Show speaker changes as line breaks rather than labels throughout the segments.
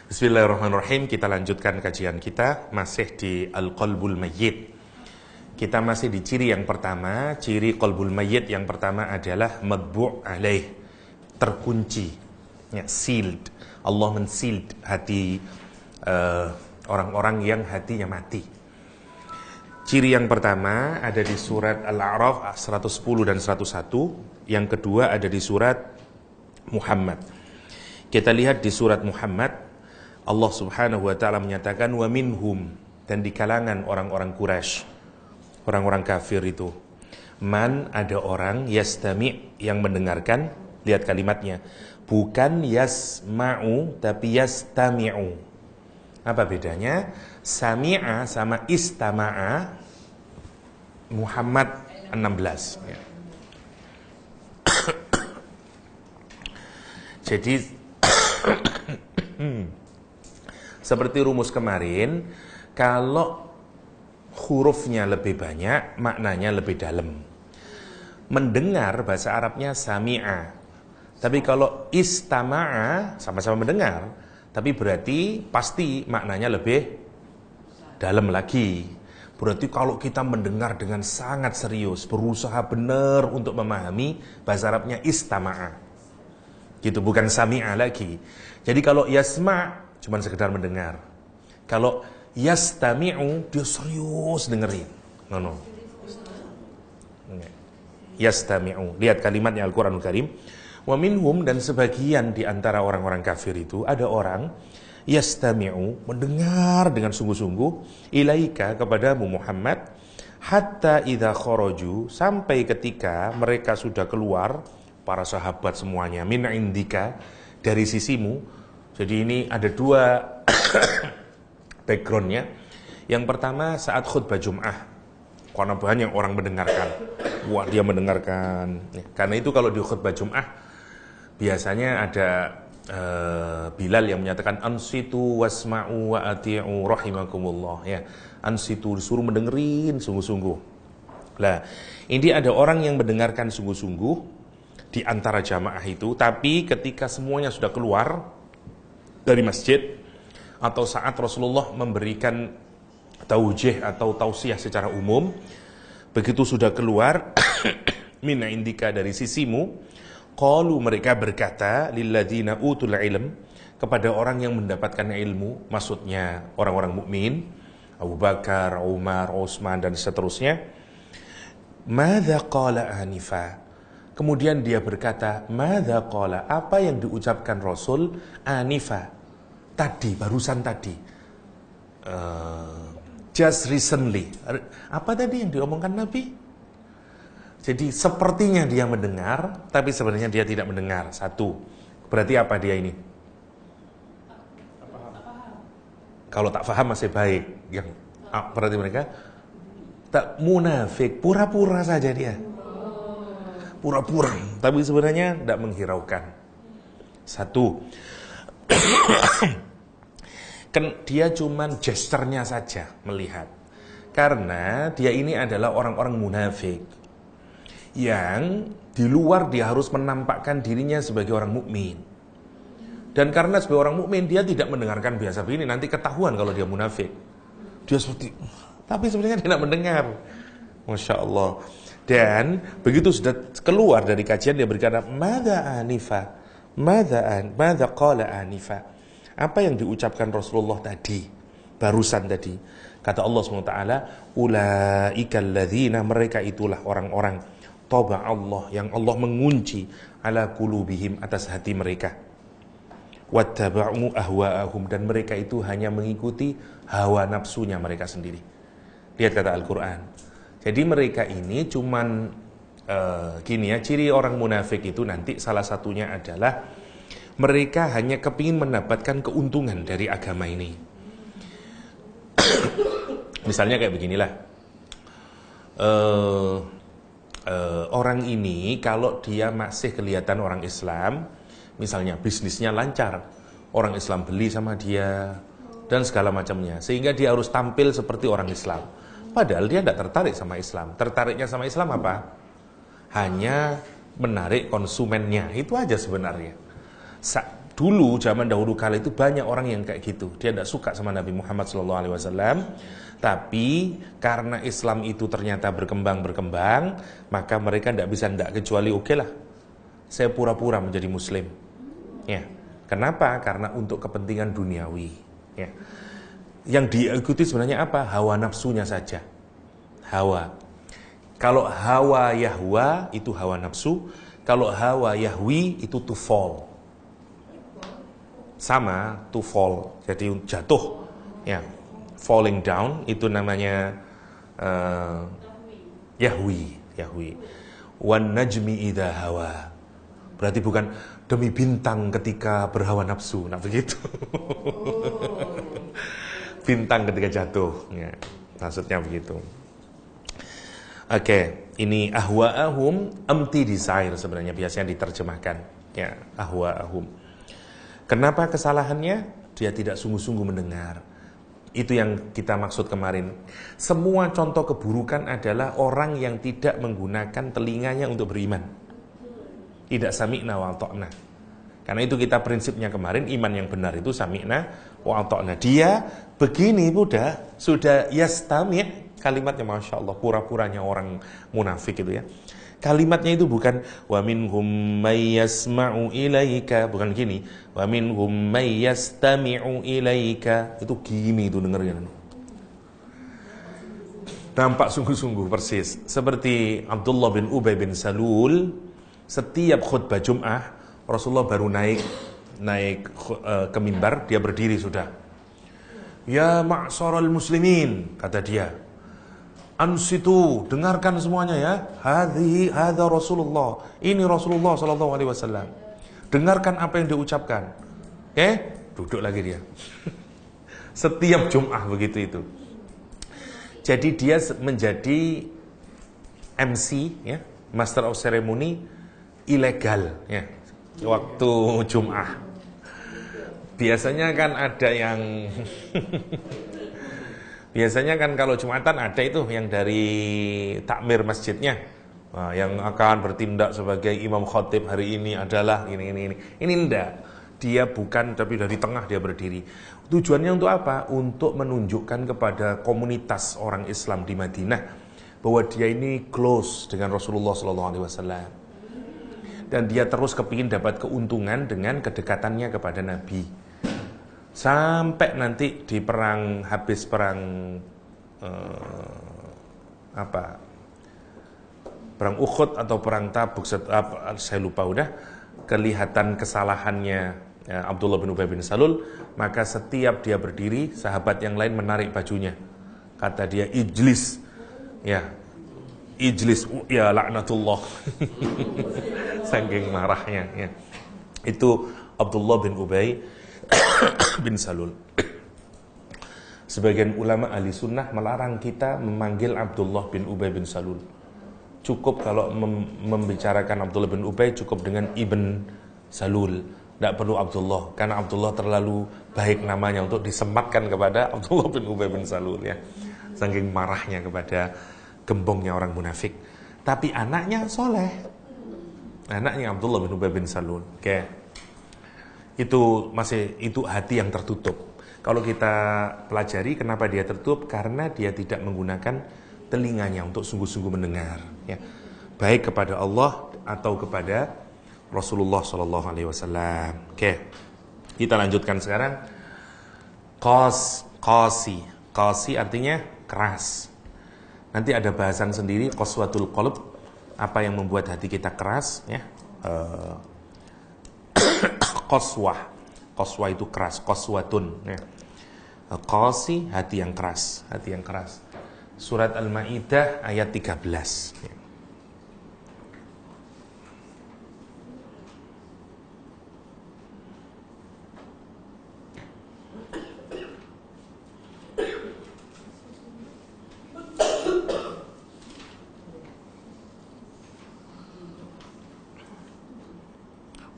Bismillahirrahmanirrahim. Kita lanjutkan kajian kita masih di Al-Qalbul Mayyit. Kita masih di ciri yang pertama. Ciri Qalbul Mayyit yang pertama adalah madbu' alaih, terkunci, ya, sealed. Allah men-sealed hati orang-orang yang hatinya mati. Ciri yang pertama ada di surat Al-A'raf 110 dan 101. Yang kedua ada di surat Muhammad. Kita lihat di surat Muhammad, Allah subhanahu wa ta'ala menyatakan wa minhum, dan di kalangan orang-orang Quraisy, orang-orang kafir itu, man, ada orang, yastami', yang mendengarkan. Lihat kalimatnya, bukan yasma'u tapi yastami'u. Apa bedanya? Sami'a sama istama'a Muhammad 16 ya. Jadi seperti rumus kemarin, kalau hurufnya lebih banyak, maknanya lebih dalam. Mendengar bahasa Arabnya sami'a. Tapi kalau istama'a, sama-sama mendengar, tapi berarti pasti maknanya lebih dalam lagi. Berarti kalau kita mendengar dengan sangat serius, berusaha benar untuk memahami, bahasa Arabnya istama'a. Gitu, bukan sami'a lagi. Jadi kalau yasma' cuman sekedar mendengar. Kalau yastami'u, dia serius dengerin. No. Yastami'u. Lihat kalimatnya Al-Quranul Karim. Wa minhum, dan sebagian di antara orang-orang kafir itu ada orang yastami'u, mendengar dengan sungguh-sungguh, ilaika, kepadamu Muhammad, hatta idza kharaju, sampai ketika mereka sudah keluar, para sahabat semuanya, min indika, dari sisimu. Jadi ini ada dua backgroundnya. Yang pertama saat khutbah Jum'ah, karena banyak orang mendengarkan. Wah, dia mendengarkan. Karena itu kalau di khutbah Jum'ah biasanya ada Bilal yang menyatakan ansitu wasma'u wa ati'u rahimakumullah, ya. Ansitu, disuruh mendengerin sungguh-sungguh. Lah, ini ada orang yang mendengarkan sungguh-sungguh di antara jamaah itu, tapi ketika semuanya sudah keluar dari masjid, atau saat Rasulullah memberikan taujih atau tausiah secara umum, begitu sudah keluar mina indika, dari sisimu, qalu, mereka berkata, lilladzina utul ilm, kepada orang yang mendapatkan ilmu, maksudnya orang-orang mukmin, Abu Bakar, Umar, Utsman, dan seterusnya, madza qala anifa. Kemudian dia berkata, madza qala, apa yang diucapkan Rasul anifa, tadi, barusan tadi, just recently. Apa tadi yang diomongkan Nabi? Jadi sepertinya dia mendengar, tapi sebenarnya dia tidak mendengar. Satu, berarti apa dia ini? Kalau tak paham masih baik. Yang berarti mereka tak munafik, pura-pura saja dia. Pura-pura, tapi sebenarnya tidak menghiraukan. Satu, kan dia cuman gesturnya saja melihat. Karena dia ini adalah orang-orang munafik yang di luar dia harus menampakkan dirinya sebagai orang mukmin. Dan karena sebagai orang mukmin dia tidak mendengarkan biasa begini, nanti ketahuan kalau dia munafik. Dia seperti, tapi sebenarnya tidak mendengar. Masya Allah. Dan begitu sudah keluar dari kajian, dia berkata, madza anifa, madza qala anifa. Apa yang diucapkan Rasulullah tadi, barusan tadi? Kata Allah SWT, ulaikal ladzina, mereka itulah orang-orang, taba Allah, yang Allah mengunci, ala qulubihim, atas hati mereka, wattaba'u ahwa'ahum, dan mereka itu hanya mengikuti hawa nafsunya mereka sendiri. Lihat kata Al-Quran. Jadi mereka ini cuman gini ya, ciri orang munafik itu nanti salah satunya adalah mereka hanya kepingin mendapatkan keuntungan dari agama ini. Misalnya kayak beginilah, orang ini kalau dia masih kelihatan orang Islam, misalnya bisnisnya lancar, orang Islam beli sama dia dan segala macamnya, sehingga dia harus tampil seperti orang Islam. Padahal dia tidak tertarik sama Islam. Tertariknya sama Islam apa? Hanya menarik konsumennya, itu aja sebenarnya. Dulu zaman dahulu kala itu banyak orang yang kayak gitu. Dia tidak suka sama Nabi Muhammad SAW. Tapi karena Islam itu ternyata berkembang, maka mereka tidak bisa kecuali oke lah, saya pura-pura menjadi Muslim. Ya, kenapa? Karena untuk kepentingan duniawi. Ya, yang diikuti sebenarnya apa? Hawa nafsunya saja. Hawa. Kalau hawa yahwa itu hawa nafsu. Kalau hawa yahwi itu to fall. Sama, to fall. Jadi jatuh. Ya, falling down itu namanya yahwi. Wan najmi idha hawa. Berarti bukan demi bintang ketika berhawa nafsu. Nah begitu. Bintang ketika jatuh. Ya, maksudnya begitu. Oke, ini ahwa'ahum empty desire sebenarnya biasanya diterjemahkan. Ya, ahwa'ahum. Kenapa kesalahannya? Dia tidak sungguh-sungguh mendengar. Itu yang kita maksud kemarin. Semua contoh keburukan adalah orang yang tidak menggunakan telinganya untuk beriman. Tidak sami'na wa ata'na. Karena itu kita prinsipnya kemarin, iman yang benar itu sami'na wa ata'na. Dia begini sudah yastami'. Kalimatnya Masya Allah, pura-puranya orang munafik itu ya. Kalimatnya itu bukan wa minhum may yasma'u ilaika, bukan gini. Wa minhum may yastami'u ilaika. Itu gini itu dengarnya. Nampak sungguh-sungguh persis. Seperti Abdullah bin Ubay bin Salul, setiap khutbah Jum'ah, Rasulullah baru naik ke mimbar, dia berdiri sudah. Ya ma'syaral muslimin, kata dia. Ansitu, dengarkan semuanya ya. Hadza Rasulullah. Ini Rasulullah sallallahu alaihi wasallam. Dengarkan apa yang diucapkan. Duduk lagi dia. Setiap Jum'ah begitu itu. Jadi dia menjadi MC ya, Master of Ceremony ilegal ya. Waktu Jum'ah. Biasanya kan ada yang biasanya kan kalau Jumatan ada itu yang dari takmir masjidnya, yang akan bertindak sebagai imam khotib hari ini adalah ini. Ini enggak. Dia bukan, tapi dari tengah dia berdiri. Tujuannya untuk apa? Untuk menunjukkan kepada komunitas orang Islam di Madinah bahwa dia ini close dengan Rasulullah SAW. Dan dia terus kepingin dapat keuntungan dengan kedekatannya kepada Nabi. Sampai nanti di habis perang perang Uhud atau perang Tabuk, saya lupa udah, kelihatan kesalahannya Abdullah bin Ubay bin Salul, maka setiap dia berdiri, sahabat yang lain menarik bajunya. Kata dia, ijlis ya laknatullah. Saking marahnya ya. Itu Abdullah bin Ubay bin Salul. Sebagian ulama ahli sunnah melarang kita memanggil Abdullah bin Ubay bin Salul. Cukup kalau membicarakan Abdullah bin Ubay, cukup dengan Ibn Salul. Tidak perlu Abdullah, karena Abdullah terlalu baik namanya untuk disematkan kepada Abdullah bin Ubay bin Salul ya. Saking marahnya kepada gembongnya orang munafik. Tapi anaknya soleh. Anaknya Abdullah bin Ubay bin Salul. Oke. Itu hati yang tertutup. Kalau kita pelajari kenapa dia tertutup, karena dia tidak menggunakan telinganya untuk sungguh-sungguh mendengar ya. Baik kepada Allah atau kepada Rasulullah sallallahu alaihi wasallam. Oke. Kita lanjutkan sekarang. Qasi artinya keras. Nanti ada bahasan sendiri qaswatul qalb, apa yang membuat hati kita keras ya. Qaswah itu keras, qaswatun ya. Qasi, hati yang keras. Surat Al-Maidah ayat 13 ya.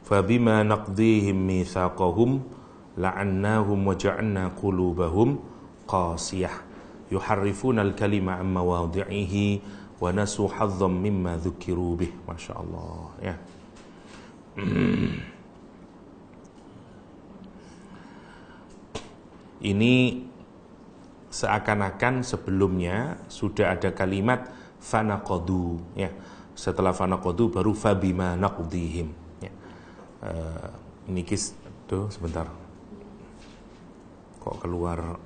Fabima naqdihim mitsaqahum la'annahum wa ja'alna qulubahum qasiyah yuharrifuna al-kalima an mawadhi'ihi wa nasu hazzam mimma dzukiru bih. Masyaallah ya. Ini seakan-akan sebelumnya sudah ada kalimat fanaqadu, ya. Setelah fanaqadu baru fabima naqdihim, ya. Ini tuh sebentar. Kok keluar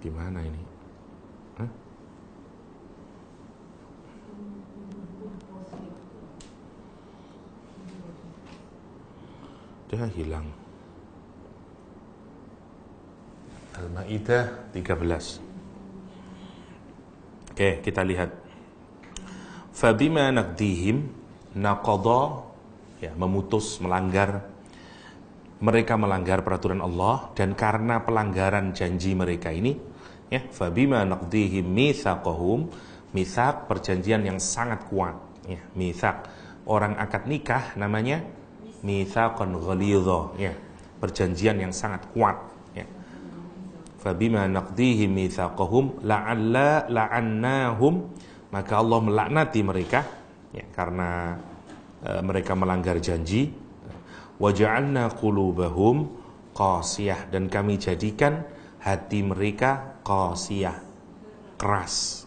gimana ini? Hah? Dia hilang. Al-Maidah 13. Oke, kita lihat. Fabima naqdihim naqadha, ya, memutus, melanggar. Mereka melanggar peraturan Allah, dan karena pelanggaran janji mereka ini, ya, fabima naqdihim mitsaqahum, mitsaq perjanjian yang sangat kuat, ya, mitsaq. Orang akad nikah namanya mitsaqan ghalidha, ya, perjanjian yang sangat kuat, ya. Fabima naqdihim mitsaqahum la'annahum, maka Allah melaknati mereka, ya, karena mereka melanggar janji. Waja'alna qulubahum qasiyah, dan kami jadikan hati mereka qasiyah, keras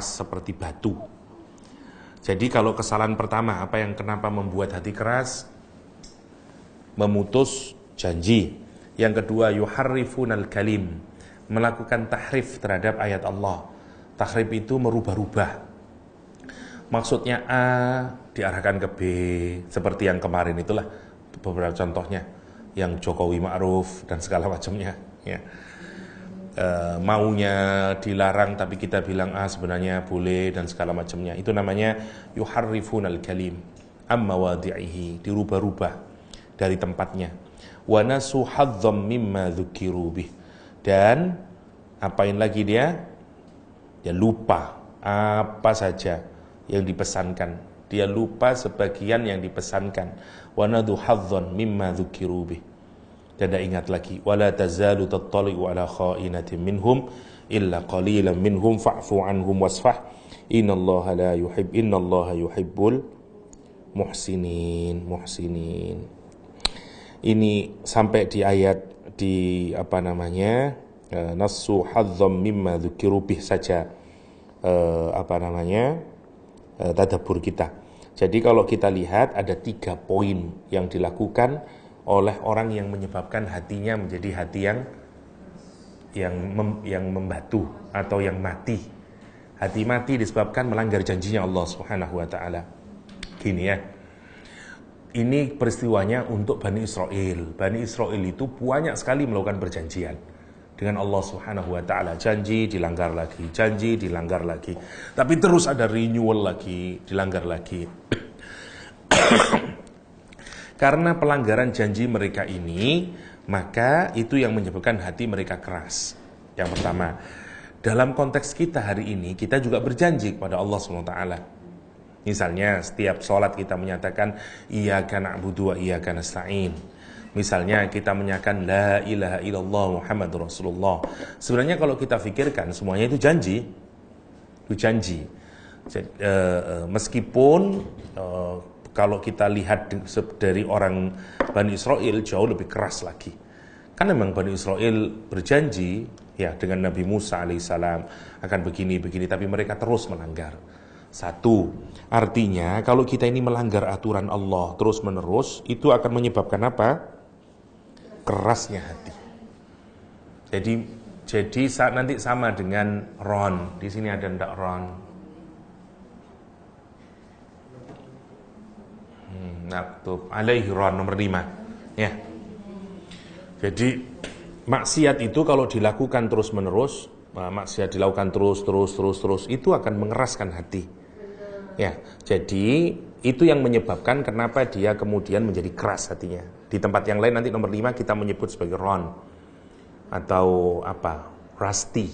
seperti batu. Jadi kalau kesalahan pertama, apa yang kenapa membuat hati keras? Memutus janji. Yang kedua, yuharrifunal kalim, melakukan tahrif terhadap ayat Allah. Tahrif itu merubah-rubah. Maksudnya A diarahkan ke B, seperti yang kemarin itulah beberapa contohnya, yang Jokowi Ma'ruf dan segala macamnya, ya. Maunya dilarang tapi kita bilang sebenarnya boleh dan segala macamnya. Itu namanya yuharrifunal kalim amma wadi'ihi, dirubah-rubah dari tempatnya. Wa nasu hadzam mimma dzukiru bih, dan apain lagi dia lupa apa saja yang dipesankan, dia lupa sebagian yang dipesankan. Wa nadu hadzan mimma dzukiru bih, dan tidak ingat lagi. Wala tazalu tattali'u ala kha'inatin minhum illa qalilan minhum fa'fu anhum wasfah innallaha yuhibbul muhsinin. Ini sampai di ayat nasu hadzam mimma dzukiru bih saja tadabbur kita. Jadi kalau kita lihat ada 3 poin yang dilakukan oleh orang yang menyebabkan hatinya menjadi hati yang membatu atau yang mati. Hati mati disebabkan melanggar janjinya Allah Subhanahu wa taala. Gini ya. Ini peristiwanya untuk Bani Israel. Bani Israel itu banyak sekali melakukan perjanjian dengan Allah Subhanahu wa taala. Janji dilanggar lagi, janji dilanggar lagi. Tapi terus ada renewal lagi, dilanggar lagi. Karena pelanggaran janji mereka ini, maka itu yang menyebabkan hati mereka keras. Yang pertama, dalam konteks kita hari ini, kita juga berjanji kepada Allah SWT. Misalnya, setiap sholat kita menyatakan iyyaka na'budu wa iyyaka nasta'in. Misalnya, kita menyatakan la ilaha illallah Muhammadur Rasulullah. Sebenarnya kalau kita fikirkan, semuanya itu janji. Itu janji. Meskipun kalau kita lihat dari orang Bani Israel jauh lebih keras lagi. Kan memang Bani Israel berjanji ya dengan Nabi Musa alaihissalam akan begini, tapi mereka terus melanggar. Satu, artinya kalau kita ini melanggar aturan Allah terus menerus, itu akan menyebabkan apa? Kerasnya hati. Jadi saat nanti sama dengan Ron. Di sini ada ndak Ron? Naktub alaihi ron nomor 5, ya. Jadi maksiat itu kalau dilakukan terus menerus, maksiat dilakukan terus, itu akan mengeraskan hati, ya. Jadi itu yang menyebabkan kenapa dia kemudian menjadi keras hatinya. Di tempat yang lain nanti nomor 5 kita menyebut sebagai ron atau apa, rusty,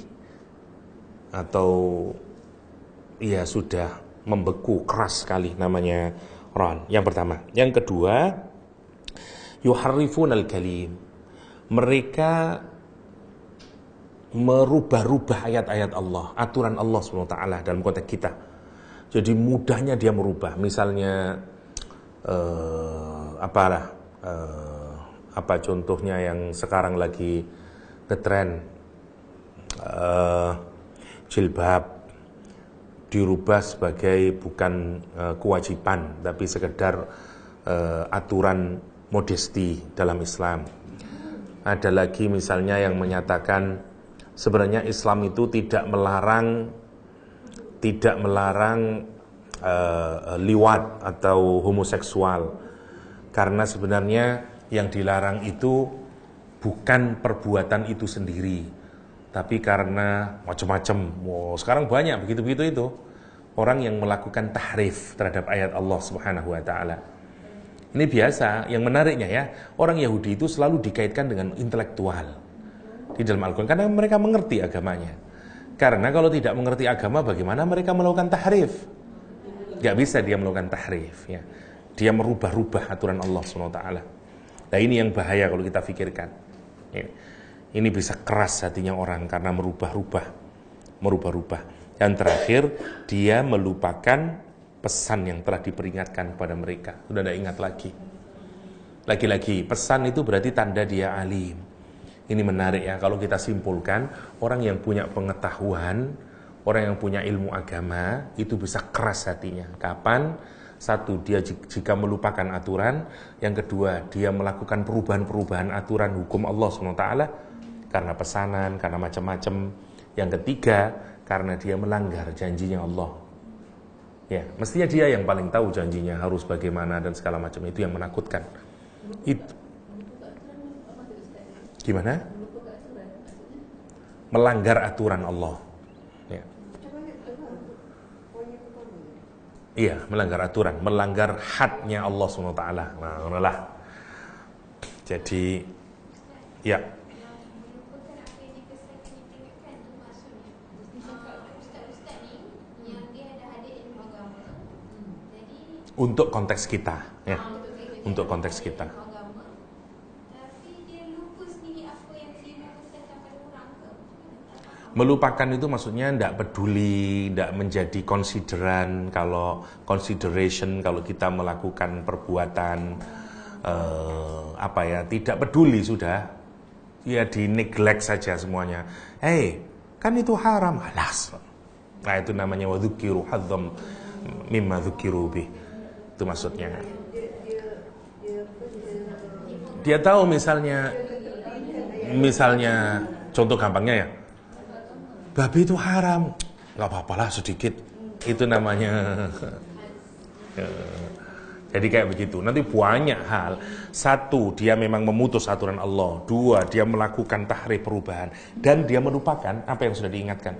atau ya sudah membeku, keras sekali, namanya ron. Yang pertama. Yang kedua, yuharrifunal kalim, mereka merubah-rubah ayat-ayat Allah, aturan Allah SWT dalam konteks kita. Jadi mudahnya dia merubah. Misalnya apa contohnya yang sekarang lagi ngetren, jilbab dirubah sebagai bukan kewajiban tapi sekedar aturan modesti dalam Islam. Ada lagi misalnya yang menyatakan sebenarnya Islam itu tidak melarang liwat atau homoseksual, karena sebenarnya yang dilarang itu bukan perbuatan itu sendiri, tapi karena macam-macam. Sekarang banyak begitu-begitu itu orang yang melakukan tahrif terhadap ayat Allah Subhanahu wa taala. Ini biasa. Yang menariknya ya, orang Yahudi itu selalu dikaitkan dengan intelektual di dalam Al-Quran karena mereka mengerti agamanya. Karena kalau tidak mengerti agama, bagaimana mereka melakukan tahrif? Gak bisa dia melakukan tahrif ya. Dia merubah-rubah aturan Allah SWT. Nah ini yang bahaya kalau kita pikirkan. Ini bisa keras hatinya orang karena merubah-rubah. Yang terakhir, dia melupakan pesan yang telah diperingatkan kepada mereka. Sudah tidak ingat lagi. Lagi-lagi, pesan itu berarti tanda dia alim. Ini menarik ya, kalau kita simpulkan, orang yang punya pengetahuan, orang yang punya ilmu agama, itu bisa keras hatinya. Kapan? Satu, dia jika melupakan aturan. Yang kedua, dia melakukan perubahan-perubahan aturan hukum Allah SWT, karena pesanan, karena macam-macam. Yang ketiga, karena dia melanggar janjinya Allah. Ya, mestinya dia yang paling tahu janjinya harus bagaimana dan segala macam. Itu yang menakutkan. Itu. Gimana? Melanggar aturan Allah. Ya. Iya, melanggar aturan, melanggar hadnya Allah SWT. Nah, lah. Jadi, ya. Untuk konteks kita, ya. Untuk konteks kita. Melupakan itu maksudnya tidak peduli, tidak menjadi consideration kalau kita melakukan perbuatan tidak peduli sudah, ya di neglect saja semuanya. Kan itu haram, alas. Nah itu namanya wadzukiru hadzam mimma dzukiru bih. Itu maksudnya. Dia tahu misalnya contoh gampangnya ya, babi itu haram, nggak apa-apalah sedikit, itu namanya. Jadi kayak begitu. Nanti banyak hal. Satu, dia memang memutus aturan Allah. Dua, dia melakukan tahrif perubahan, dan dia melupakan apa yang sudah diingatkan.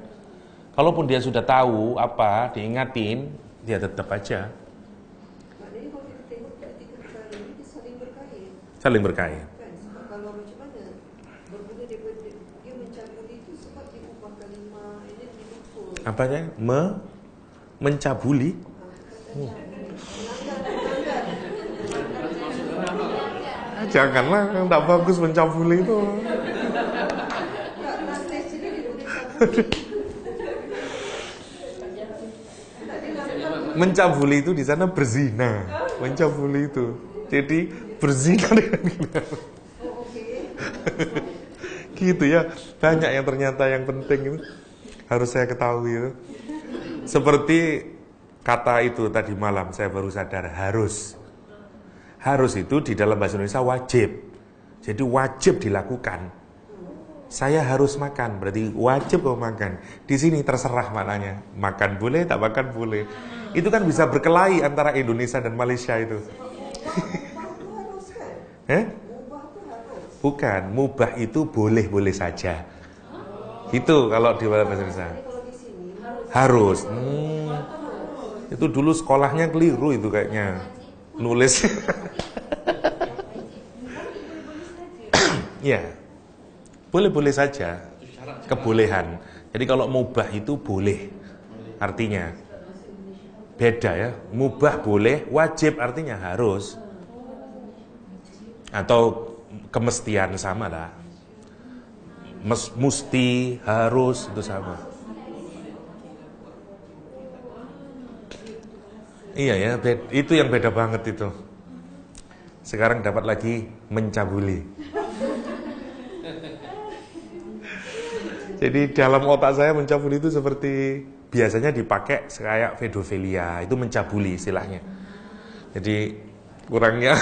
Kalaupun dia sudah tahu apa diingatin, dia tetap aja saling berkait.
Kalau macam mana berbeda daripada dia mencabuli itu sebab dia ubah kalimah ini diluput.
Apa ya? Mencabuli? Janganlah, tak bagus mencabuli itu. Mencabuli itu di sana berzina. Mencabuli itu. Jadi berzina dengan kita. Gitu ya. Banyak yang ternyata yang penting itu harus saya ketahui itu. Seperti kata itu tadi malam saya baru sadar, harus. Harus itu di dalam bahasa Indonesia wajib. Jadi wajib dilakukan. Saya harus makan, berarti wajib kau makan. Di sini terserah maknanya. Makan boleh, tak makan boleh. Itu kan bisa berkelahi antara Indonesia dan Malaysia itu. Bukan, mubah itu boleh-boleh saja. Itu kalau di bahasa Indonesia. Harus. Itu dulu sekolahnya keliru itu kayaknya. Nulis. Ya. Boleh-boleh saja. Kebolehan. Jadi kalau mubah itu boleh. Artinya beda ya. Mubah boleh, wajib artinya harus. Atau kemestian sama lah. Musti, harus, itu sama. Iya ya, itu yang beda banget itu. sekarang dapat lagi mencabuli. Jadi dalam otak saya mencabuli itu seperti biasanya dipakai kayak pedofilia, itu mencabuli istilahnya. Jadi kurangnya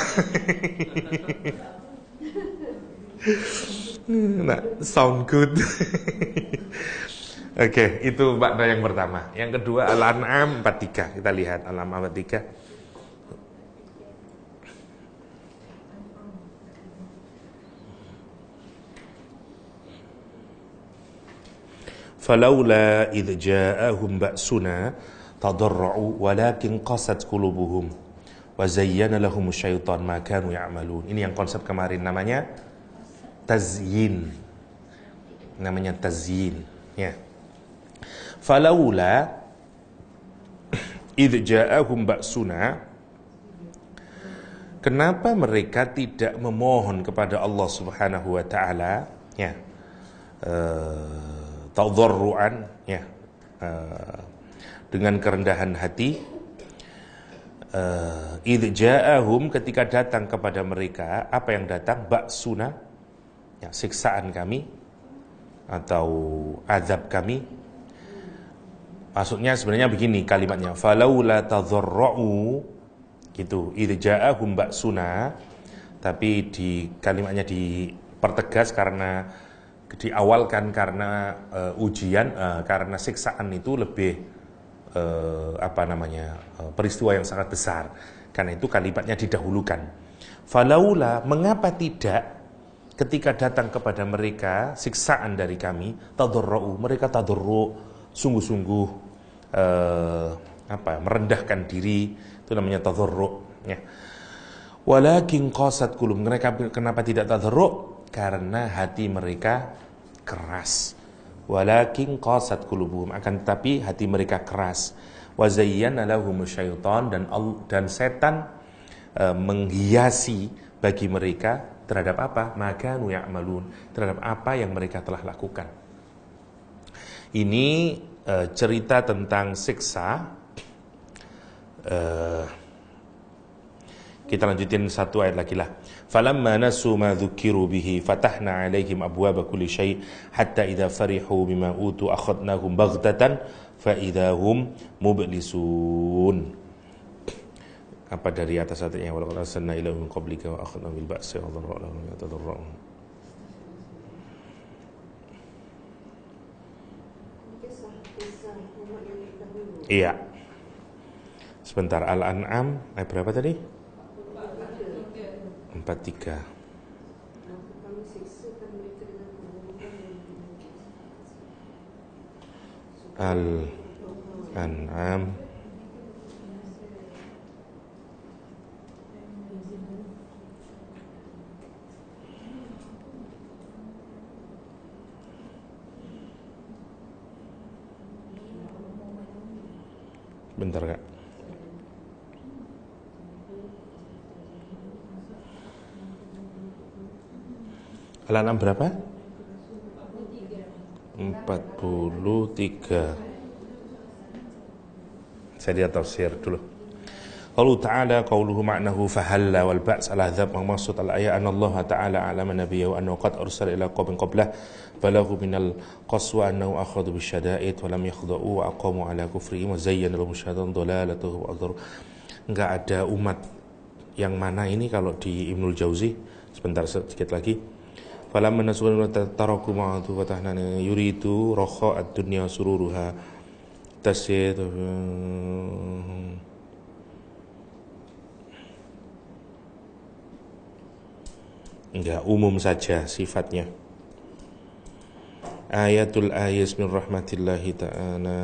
nah, sound good. Oke, itu makna yang pertama. Yang kedua Al-An'am 43. Kita lihat Al-An'am 43. Falaula idh ja'ahum ba'suna tadarra'u walakin qasat qulubuhum wa zayyana lahum syaitan ma kanu ya'malun. Ini yang konsep kemarin namanya tazyin. Namanya tazyin, ya. Falaula idh ja'ahum ba'suna, kenapa mereka tidak memohon kepada Allah Subhanahu wa taala, ya, tadarruan, ya, dengan kerendahan hati, idh ja'ahum, ketika datang kepada mereka, apa yang datang? Ba'suna, ya, siksaan kami atau azab kami. Maksudnya sebenarnya begini kalimatnya, falaula tadarra'u gitu, idh ja'ahum ba'suna, tapi di kalimatnya dipertegas karena diawalkan karena ujian, karena siksaan itu lebih peristiwa yang sangat besar. Karena itu kalimatnya didahulukan. Falaula, mengapa tidak ketika datang kepada mereka siksaan dari kami, tadarra'u, mereka tadarru, sungguh-sungguh merendahkan diri, itu namanya tadarru, ya. Walakin qasat qulub, mereka kenapa tidak tadarru? Karena hati mereka keras. Walakin qasat qulubuhum, akan tetapi hati mereka keras. Wa zayyana lahum syaitan, dan setan menghiasi bagi mereka terhadap apa? Makanu ya'malun, terhadap apa yang mereka telah lakukan. Ini cerita tentang siksa. Kita lanjutin satu ayat lagi lah. Falamma nasu ma dzukiru bihi fatahna 'alaihim abwaaba kulli syai' hatta idza farihu bima utu akhadnahum baghtatan fa idza hum mublisun. Apa dari atas ayatnya, wa laqad arsalna ila min qablika wa akhadna bil ba'si wa dharra lahum yatadarra'un. Iya. Sebentar, Al-An'am ayat berapa tadi? 43. Al-An'am bentar Kak. Al-An'am berapa? 43. Saya lihat tafsir dulu. Qaulu ta'ala qauluhu ma'nahu fahalla wal ba's al azab, maksud al-ayat anna Allah ta'ala alama nabiyyu annahu qad arsala ila qaumin qablah balaghu minal qaswa annahu akhadhu bisyada'id wa lam yakhda'u wa aqamu ala kufrihim wa zayyana lahum syaitan dhalalatuhu wa adharu. Enggak ada umat yang mana ini kalau di Ibnul Jauzi, sebentar sedikit lagi. Falamma nasuna taraku ma'atu fatahna yuridu rakha ad-dunya sururuha tasyid. Enggak, umum saja sifatnya. Ayatul ayis min rahmatillahi ta'ala.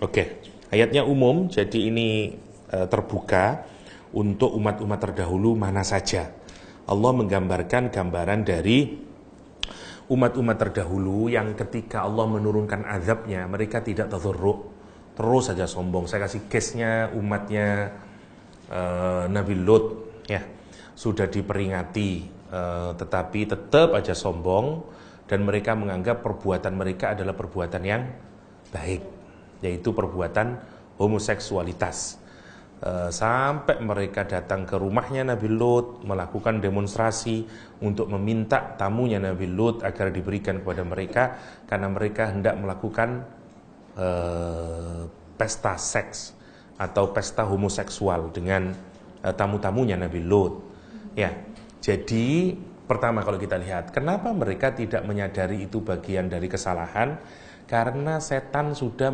Oke, ayatnya umum, jadi ini terbuka untuk umat-umat terdahulu mana saja. Allah menggambarkan gambaran dari umat-umat terdahulu yang ketika Allah menurunkan azabnya, mereka tidak tadarru, terus saja sombong. Saya kasih case-nya umatnya Nabi Lut, ya, sudah diperingati, tetapi tetap aja sombong, dan mereka menganggap perbuatan mereka adalah perbuatan yang baik, yaitu perbuatan homoseksualitas. Sampai mereka datang ke rumahnya Nabi Lut, melakukan demonstrasi untuk meminta tamunya Nabi Lut agar diberikan kepada mereka, karena mereka hendak melakukan pesta seks atau pesta homoseksual dengan tamu-tamunya Nabi Lut. Ya, jadi pertama kalau kita lihat, kenapa mereka tidak menyadari itu bagian dari kesalahan? Karena setan sudah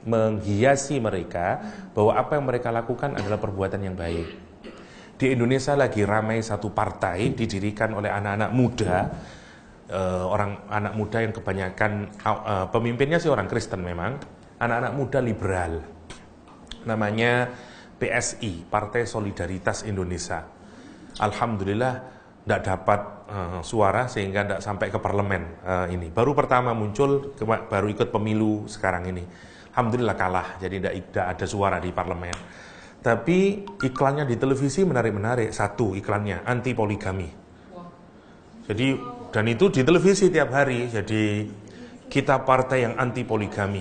menghiasi mereka bahwa apa yang mereka lakukan adalah perbuatan yang baik. Di Indonesia lagi ramai satu partai didirikan oleh anak-anak muda, anak muda yang kebanyakan pemimpinnya sih orang Kristen memang, anak-anak muda liberal. Namanya PSI, Partai Solidaritas Indonesia. Alhamdulillah tidak dapat suara sehingga tidak sampai ke parlemen ini. Baru pertama muncul, baru ikut pemilu sekarang ini. Alhamdulillah kalah, jadi tidak ada suara di parlemen. Tapi iklannya di televisi menarik-menarik. Satu iklannya anti poligami. Jadi dan itu di televisi tiap hari. Jadi kita partai yang anti poligami.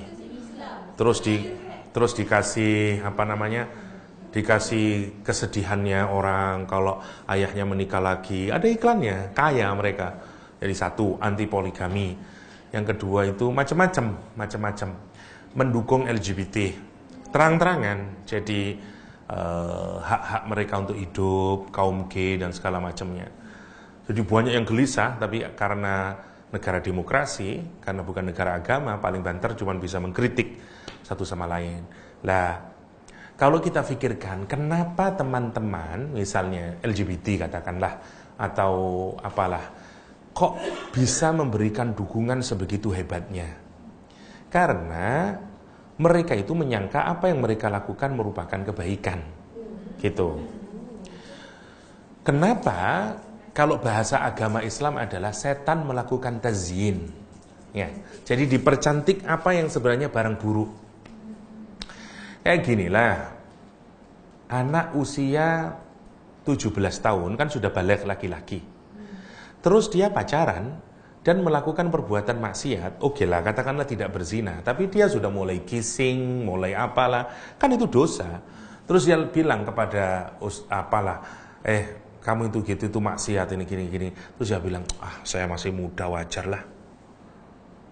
Terus dikasih dikasih kesedihannya orang kalau ayahnya menikah lagi. Ada iklannya, kaya mereka. Jadi satu anti poligami. Yang kedua itu macam-macam. Mendukung LGBT terang-terangan, jadi hak-hak mereka untuk hidup, kaum gay dan segala macamnya. Jadi banyak yang gelisah, tapi karena negara demokrasi, karena bukan negara agama, paling banter cuma bisa mengkritik satu sama lain. Lah, kalau kita pikirkan kenapa teman-teman misalnya LGBT katakanlah atau apalah, kok bisa memberikan dukungan sebegitu hebatnya? Karena mereka itu menyangka apa yang mereka lakukan merupakan kebaikan. Gitu. Kenapa? Kalau bahasa agama Islam adalah setan melakukan tazyin. Ya. Jadi dipercantik apa yang sebenarnya barang buruk. Kayak ginilah. Anak usia 17 tahun kan sudah balik laki-laki. Terus dia pacaran dan melakukan perbuatan maksiat, oke lah, katakanlah tidak berzina, tapi dia sudah mulai kissing, mulai apalah, kan itu dosa. Terus dia bilang kepada kamu itu gitu, itu maksiat, ini gini. Terus dia bilang, saya masih muda, wajar lah.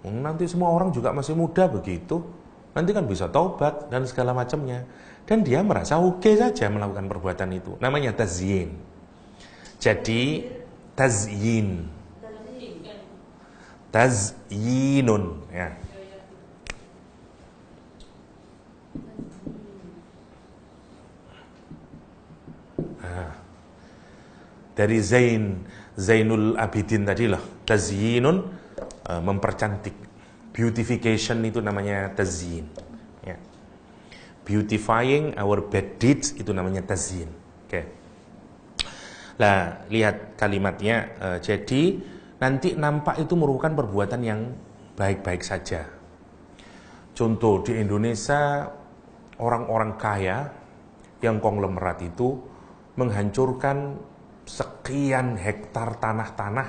Nanti semua orang juga masih muda begitu, nanti kan bisa taubat dan segala macamnya. Dan dia merasa oke saja melakukan perbuatan itu, namanya tazyin. Jadi tazyin, tazyinun, ya. Dari Zainul Abidin tadi loh, tazyinun, mempercantik. Beautification itu namanya tazyin, ya. Beautifying our bad deeds itu namanya tazyin. Oke. Lah, lihat kalimatnya, jadi nanti nampak itu merupakan perbuatan yang baik-baik saja. Contoh di Indonesia, orang-orang kaya yang konglomerat itu menghancurkan sekian hektar tanah-tanah,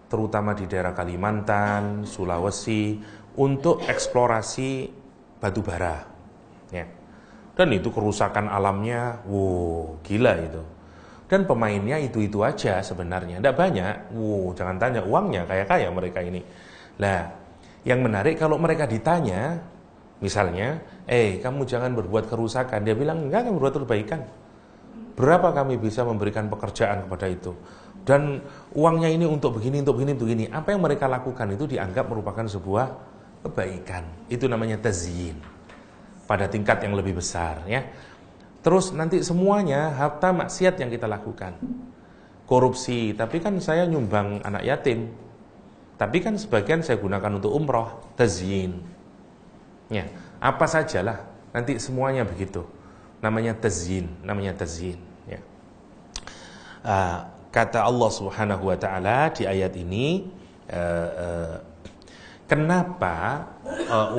terutama di daerah Kalimantan, Sulawesi, untuk eksplorasi batu bara. Ya. Dan itu kerusakan alamnya, gila itu. Dan pemainnya itu-itu aja sebenarnya, tidak banyak. Jangan tanya uangnya, kaya-kaya mereka ini. Lah, yang menarik kalau mereka ditanya, misalnya, kamu jangan berbuat kerusakan. Dia bilang, enggak, akan berbuat perbaikan. Berapa kami bisa memberikan pekerjaan kepada itu? Dan uangnya ini untuk begini. Apa yang mereka lakukan itu dianggap merupakan sebuah kebaikan. Itu namanya tazyin. Pada tingkat yang lebih besar, ya. Terus nanti semuanya harta maksiat yang kita lakukan. Korupsi, tapi kan saya nyumbang anak yatim. Tapi kan sebagian saya gunakan untuk umroh, tazyin. Ya, apa sajalah, nanti semuanya begitu. Namanya tazyin. Ya. Kata Allah Subhanahu wa taala di ayat ini, kenapa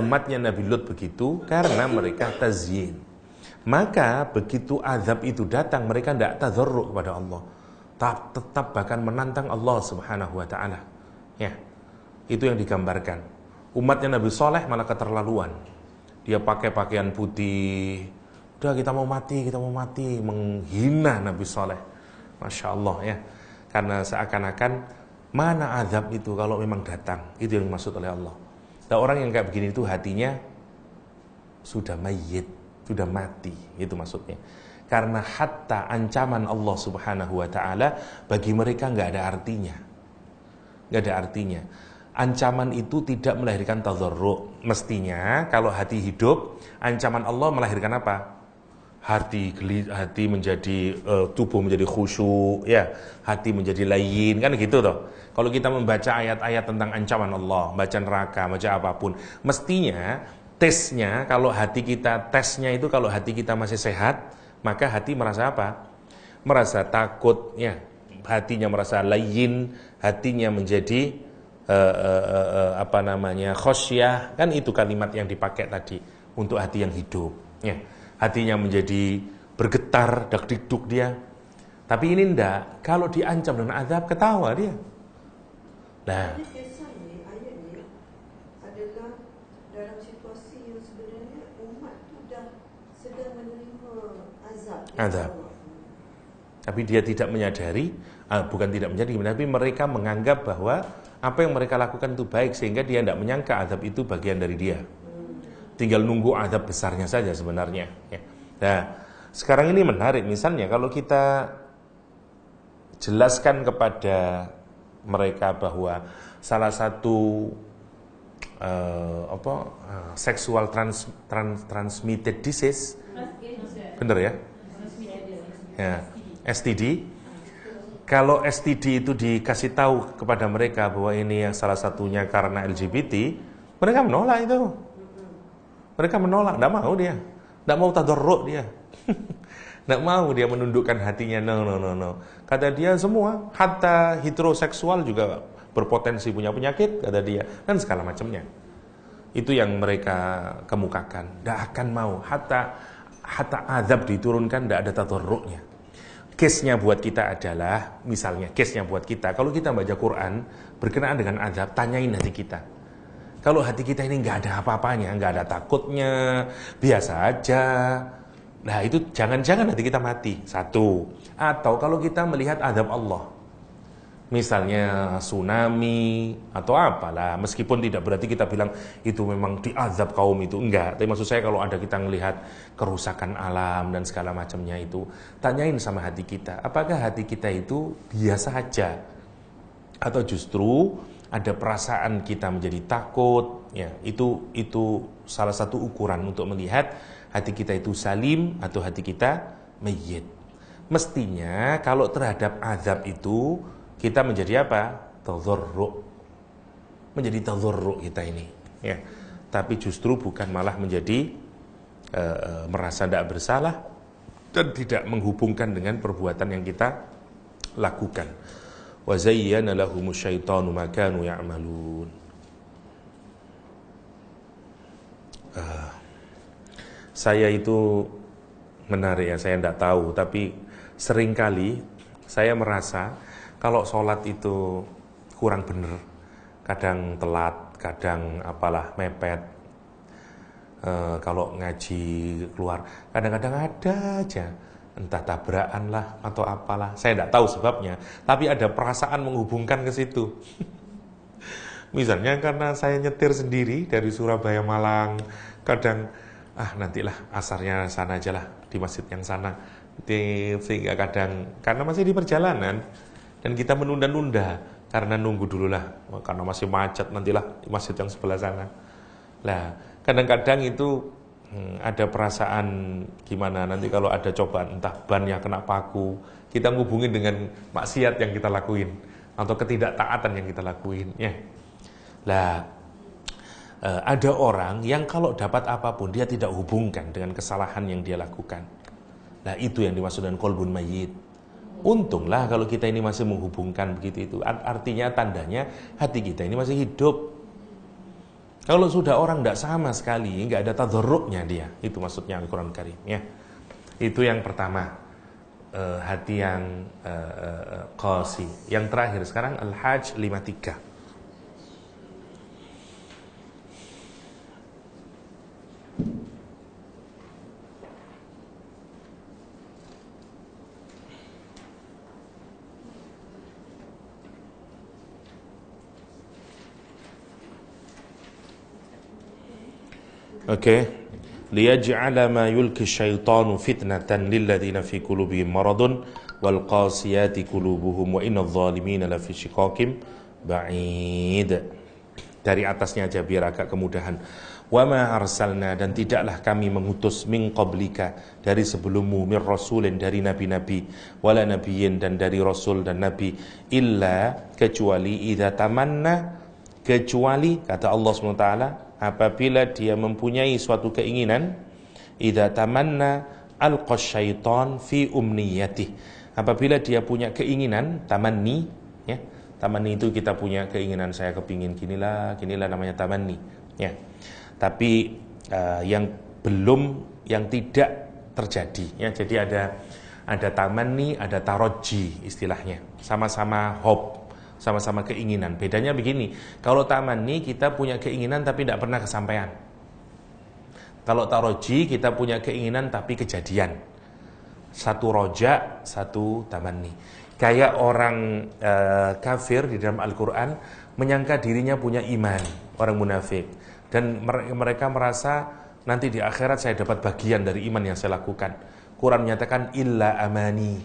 umatnya Nabi Lut begitu? Karena mereka tazyin. Maka begitu azab itu datang, mereka tidak tadzarru kepada Allah, tetap bahkan menantang Allah Subhanahu wa taala. Ya. Itu yang digambarkan. Umatnya Nabi Saleh malah keterlaluan. dia pakai pakaian putih, udah kita mau mati, menghina Nabi Saleh. Masya Allah ya. Karena seakan-akan mana azab itu kalau memang datang, itu yang dimaksud oleh Allah. Nah, orang yang kayak begini itu hatinya sudah mayyit, sudah mati, itu maksudnya. Karena hatta ancaman Allah Subhanahu wa taala bagi mereka nggak ada artinya. Nggak ada artinya. Ancaman itu tidak melahirkan tadzarru. Mestinya kalau hati hidup, ancaman Allah melahirkan apa? Hati menjadi tubuh menjadi khusyuk, ya, hati menjadi layyin, kan gitu toh. Kalau kita membaca ayat-ayat tentang ancaman Allah, baca neraka, baca apapun, mestinya tesnya kalau hati kita, tesnya itu kalau hati kita masih sehat, maka hati merasa apa? Merasa takut, ya. Hatinya merasa layyin, hatinya menjadi khosyah, kan itu kalimat yang dipakai tadi untuk hati yang hidup, ya. Hatinya menjadi bergetar, dak-dikduk dia. Tapi ini enggak, kalau diancam dengan azab ketawa dia. Nah,
Ini kesannya ayat ini adalah dalam situasi yang sebenarnya umat itu dah sedang menerima azab.
azab. Tapi dia tidak menyadari, bukan tidak menyadari, tapi mereka menganggap bahwa apa yang mereka lakukan itu baik, sehingga dia tidak menyangka azab itu bagian dari dia. Tinggal nunggu azab besarnya saja sebenarnya. Ya. Nah, sekarang ini menarik, misalnya kalau kita jelaskan kepada mereka bahwa salah satu sexual transmitted disease, benar ya? Ya, STD. Kalau STD itu dikasih tahu kepada mereka bahwa ini yang salah satunya karena LGBT, mereka menolak itu. Mereka menolak, tidak mau dia, tidak mau tadarruk dia, tidak mau dia menundukkan hatinya. No. Kata dia semua, hatta heteroseksual juga berpotensi punya penyakit, kata dia, dan segala macamnya. Itu yang mereka kemukakan. Tidak akan mau, hatta azab diturunkan, tidak ada tadarruknya. Case-nya buat kita adalah, misalnya case-nya buat kita, kalau kita baca Quran berkenaan dengan azab, tanyain hati kita. Kalau hati kita ini nggak ada apa-apanya, nggak ada takutnya, biasa aja, nah itu jangan-jangan hati kita mati. Satu. Atau kalau kita melihat azab Allah, misalnya tsunami atau apalah, meskipun tidak berarti kita bilang itu memang diazab kaum itu, enggak. Tapi maksud saya kalau ada kita melihat kerusakan alam dan segala macamnya itu, tanyain sama hati kita, apakah hati kita itu biasa aja atau justru ada perasaan kita menjadi takut, ya. Itu salah satu ukuran untuk melihat hati kita itu salim atau hati kita mayyit. Mestinya kalau terhadap azab itu kita menjadi apa? Tadzarru. Menjadi tadzarru kita ini, ya. Tapi justru bukan malah menjadi merasa tidak bersalah dan tidak menghubungkan dengan perbuatan yang kita lakukan. Wa zayyana lahumus syaitanu ma kanu ya'malun. Saya itu menarik ya, saya tidak tahu, tapi seringkali saya merasa kalau sholat itu kurang benar, kadang telat, kadang apalah mepet. Kalau ngaji keluar, kadang-kadang ada aja, entah tabrakan lah atau apalah, saya tidak tahu sebabnya, tapi ada perasaan menghubungkan ke situ. Misalnya karena saya nyetir sendiri dari Surabaya Malang, kadang nantilah asarnya sana aja lah, di masjid yang sana, sehingga kadang karena masih di perjalanan dan kita menunda-nunda karena nunggu dulu lah, karena masih macet, nantilah di masjid yang sebelah sana. Lah kadang-kadang itu ada perasaan gimana nanti kalau ada cobaan, entah ban yang kena paku, kita ngubungin dengan maksiat yang kita lakuin atau ketidaktaatan yang kita lakuin, ya. Lah ada orang yang kalau dapat apapun dia tidak hubungkan dengan kesalahan yang dia lakukan. Nah itu yang dimaksud dengan qalbun mayyit. Untunglah kalau kita ini masih menghubungkan begitu, itu artinya tandanya hati kita ini masih hidup. Kalau sudah orang tidak sama sekali, nggak ada tadarruknya dia, itu maksudnya Al-Quran Karim, ya. Itu yang pertama, hati yang qasi. Yang terakhir sekarang Al-Hajj 53. Oke. Liyaj'ala ma yulki syaitanu fitnatan lilladzina fi qulubihim maradun wal qasiyati qulubuhum wa innadh dhalimina lafi shiqaqim ba'id. Dari atasnya aja biar agak kemudahan. Wa ma arsalna, dan tidaklah kami mengutus min qablika, dari sebelummu, min rasulin, dari nabi-nabi, wala nabiyyin, dan dari rasul dan nabi, illa, kecuali idza tamanna, kecuali kata Allah SWT, apabila dia mempunyai suatu keinginan, idza tamanna alqa syaitan fi umniyatih, apabila dia punya keinginan, tamanni, ya. Tamanni itu kita punya keinginan, saya kepingin ginilah namanya tamanni, ya. Tapi yang tidak terjadi, ya. Jadi ada tamanni, ada taroji istilahnya, sama-sama hope, sama-sama keinginan. Bedanya begini, kalau tamanni kita punya keinginan tapi tidak pernah kesampaian. Kalau taroji kita punya keinginan tapi kejadian. Satu roja, satu tamanni. Kayak orang kafir di dalam Al-Quran menyangka dirinya punya iman, orang munafik, dan mereka merasa nanti di akhirat saya dapat bagian dari iman yang saya lakukan. Quran menyatakan illa amani,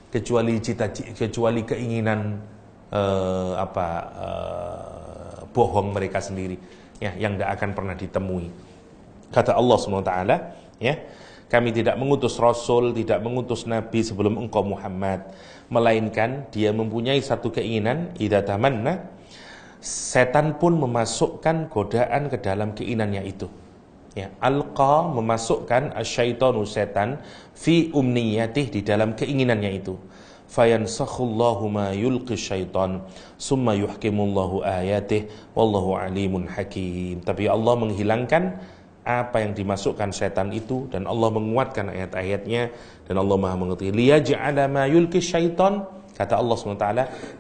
kecuali keinginan bohong mereka sendiri, ya, yang tidak akan pernah ditemui. Kata Allah SWT, ya, kami tidak mengutus Rasul, tidak mengutus Nabi sebelum engkau Muhammad, melainkan dia mempunyai satu keinginan, idza tamanna, setan pun memasukkan godaan ke dalam keinginannya itu. Ya, alqa, memasukkan asyaitonu, setan, fi umniyatih, di dalam keinginannya itu. Fayansakhullahu ma yulqi syaitan, summa yuhkimullahu ayatih, wallahu alimun hakim. Tapi Allah menghilangkan apa yang dimasukkan setan itu, dan Allah menguatkan ayat-ayatnya, dan Allah Maha mengerti. Liyaj'ala ma yulqi syaitan, kata Allah SWT,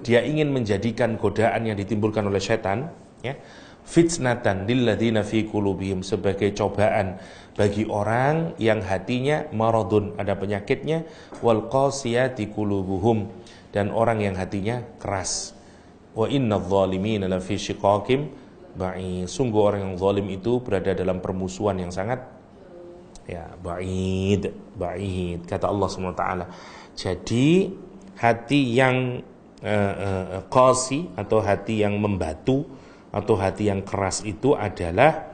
dia ingin menjadikan godaan yang ditimbulkan oleh setan, ya, fitnatan lilladzina fi qulubihim, sebagai cobaan bagi orang yang hatinya maradun, ada penyakitnya, wal qasiyati qulubuhum, dan orang yang hatinya keras. Wa innadh dhalimina lafi shiqaqim ba'id, sungguh orang yang zalim itu berada dalam permusuhan yang sangat, ya, ba'id, kata Allah SWT. Jadi hati yang qasi, atau hati yang membatu, atau hati yang keras itu adalah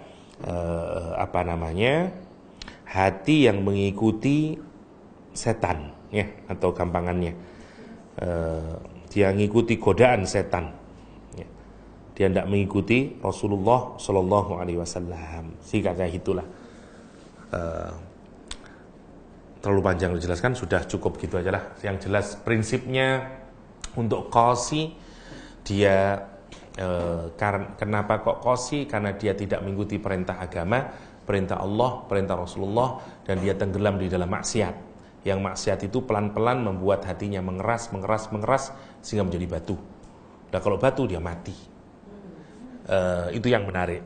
hati yang mengikuti setan, ya, atau gampangannya dia mengikuti godaan setan, ya. Dia tidak mengikuti Rasulullah Shallallahu Alaihi Wasallam. Singkatnya itulah. Terlalu panjang dijelaskan, sudah cukup gitu aja lah. Yang jelas prinsipnya untuk qasi, dia kenapa kok qasi? Karena dia tidak mengikuti perintah agama, perintah Allah, perintah Rasulullah, dan dia tenggelam di dalam maksiat. Yang maksiat itu pelan-pelan membuat hatinya mengeras sehingga menjadi batu. Nah, kalau batu dia mati. Itu yang menarik.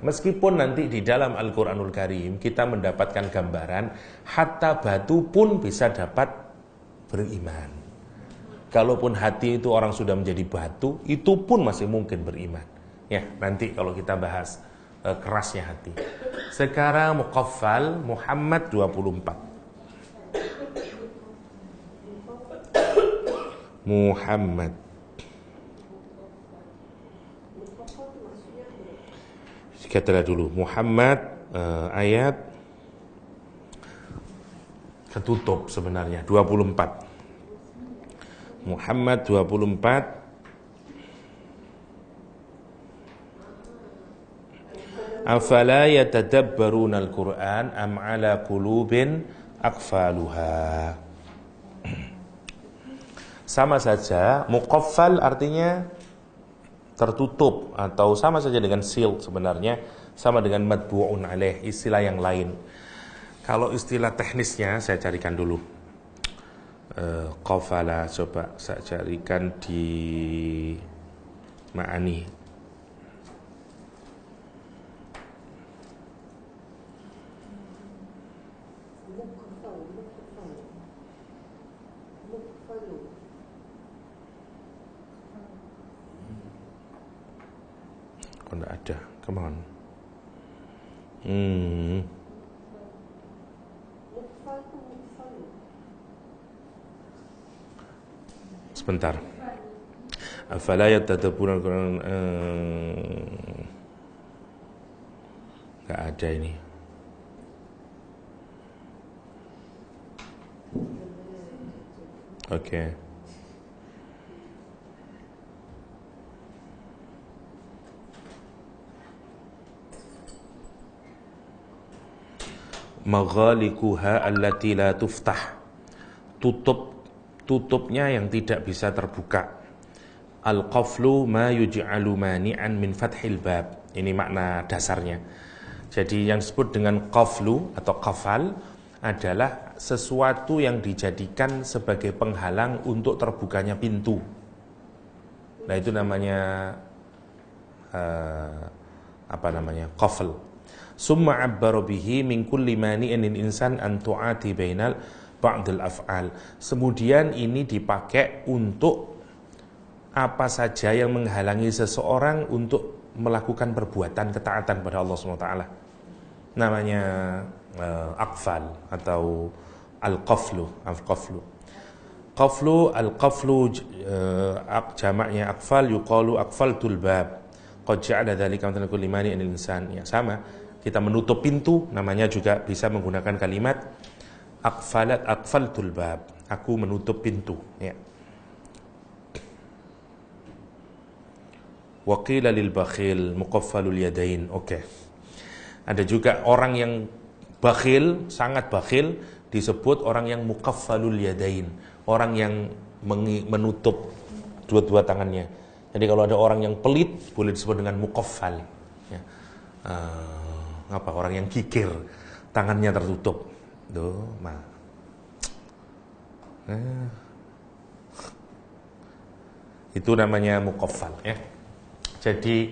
Meskipun nanti di dalam Al-Quranul Karim kita mendapatkan gambaran hatta batu pun bisa dapat beriman. Kalaupun hati itu orang sudah menjadi batu, itu pun masih mungkin beriman. Ya, nanti kalau kita bahas kerasnya hati. Sekarang Muqaffal Muhammad 24. Muhammad. Katalah dulu Muhammad, ayat ketutup sebenarnya 24. Muhammad 24 afala yatadabbaruna al-Qur'an am ala qulubin aqfaluha. Sama saja, muqaffal artinya tertutup, atau sama saja dengan sealed sebenarnya, sama dengan matbu'un alaih, istilah yang lain. Kalau istilah teknisnya saya carikan dulu. Qafala, coba saya carikan di Ma'ani. Oh, tidak ada, come on.
Mukfal tu mukfal.
Sebentar. Afala yatadabburuna al-Qur'an. Enggak ada ini. Oke. Maghalikuha allati la tuftah. Tutupnya yang tidak bisa terbuka. Al-qaflu ma yuj'alu mani'an min fathil bab. Ini makna dasarnya. Jadi yang disebut dengan qaflu atau qafal adalah sesuatu yang dijadikan sebagai penghalang untuk terbukanya pintu. Nah, itu namanya qafl. Summa abbara bihi min kulli mani'in insan an tu'ati bainal ba'dil af'al. Kemudian ini dipakai untuk apa saja yang menghalangi seseorang untuk melakukan perbuatan ketaatan pada Allah SWT. Namanya aqfal atau al-qaflu. Al-qaflu jamaknya aqfal, yuqalu aqfaltul bab. Qad ja'ala dzalika min kulli mani'in insan. Ya, sama. Kita menutup pintu, namanya juga bisa menggunakan kalimat aqfaltul bab. Aku menutup pintu, ya. Wa qila lil bakhil muqaffalul yadain. Oke. Ada juga orang yang bakhil, sangat bakhil, disebut orang yang muqaffalul yadain, orang yang menutup dua-dua tangannya. Jadi kalau ada orang yang pelit, boleh disebut dengan muqaffal, ya. Orang yang kikir, tangannya tertutup. Itu namanya muqaffal, ya. Jadi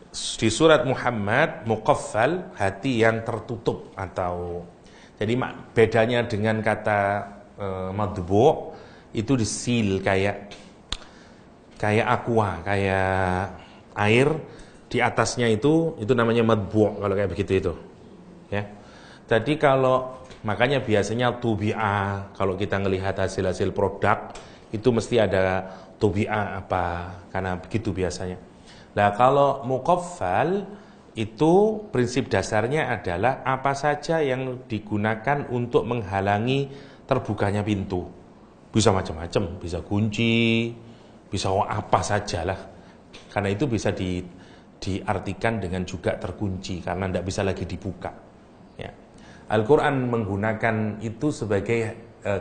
di surat Muhammad muqaffal, hati yang tertutup, atau jadi bedanya dengan kata madbu, itu disil kayak aqua, kayak air di atasnya itu namanya madbu kalau kayak begitu itu, ya. Jadi kalau makanya biasanya tubi'ah, kalau kita ngelihat hasil-hasil produk itu mesti ada tubi'ah apa, karena begitu biasanya. Nah, kalau muqaffal itu prinsip dasarnya adalah apa saja yang digunakan untuk menghalangi terbukanya pintu. Bisa macam-macam, bisa kunci, bisa apa sajalah. Karena itu bisa diartikan dengan juga terkunci karena tidak bisa lagi dibuka. Ya. Al-Quran menggunakan itu sebagai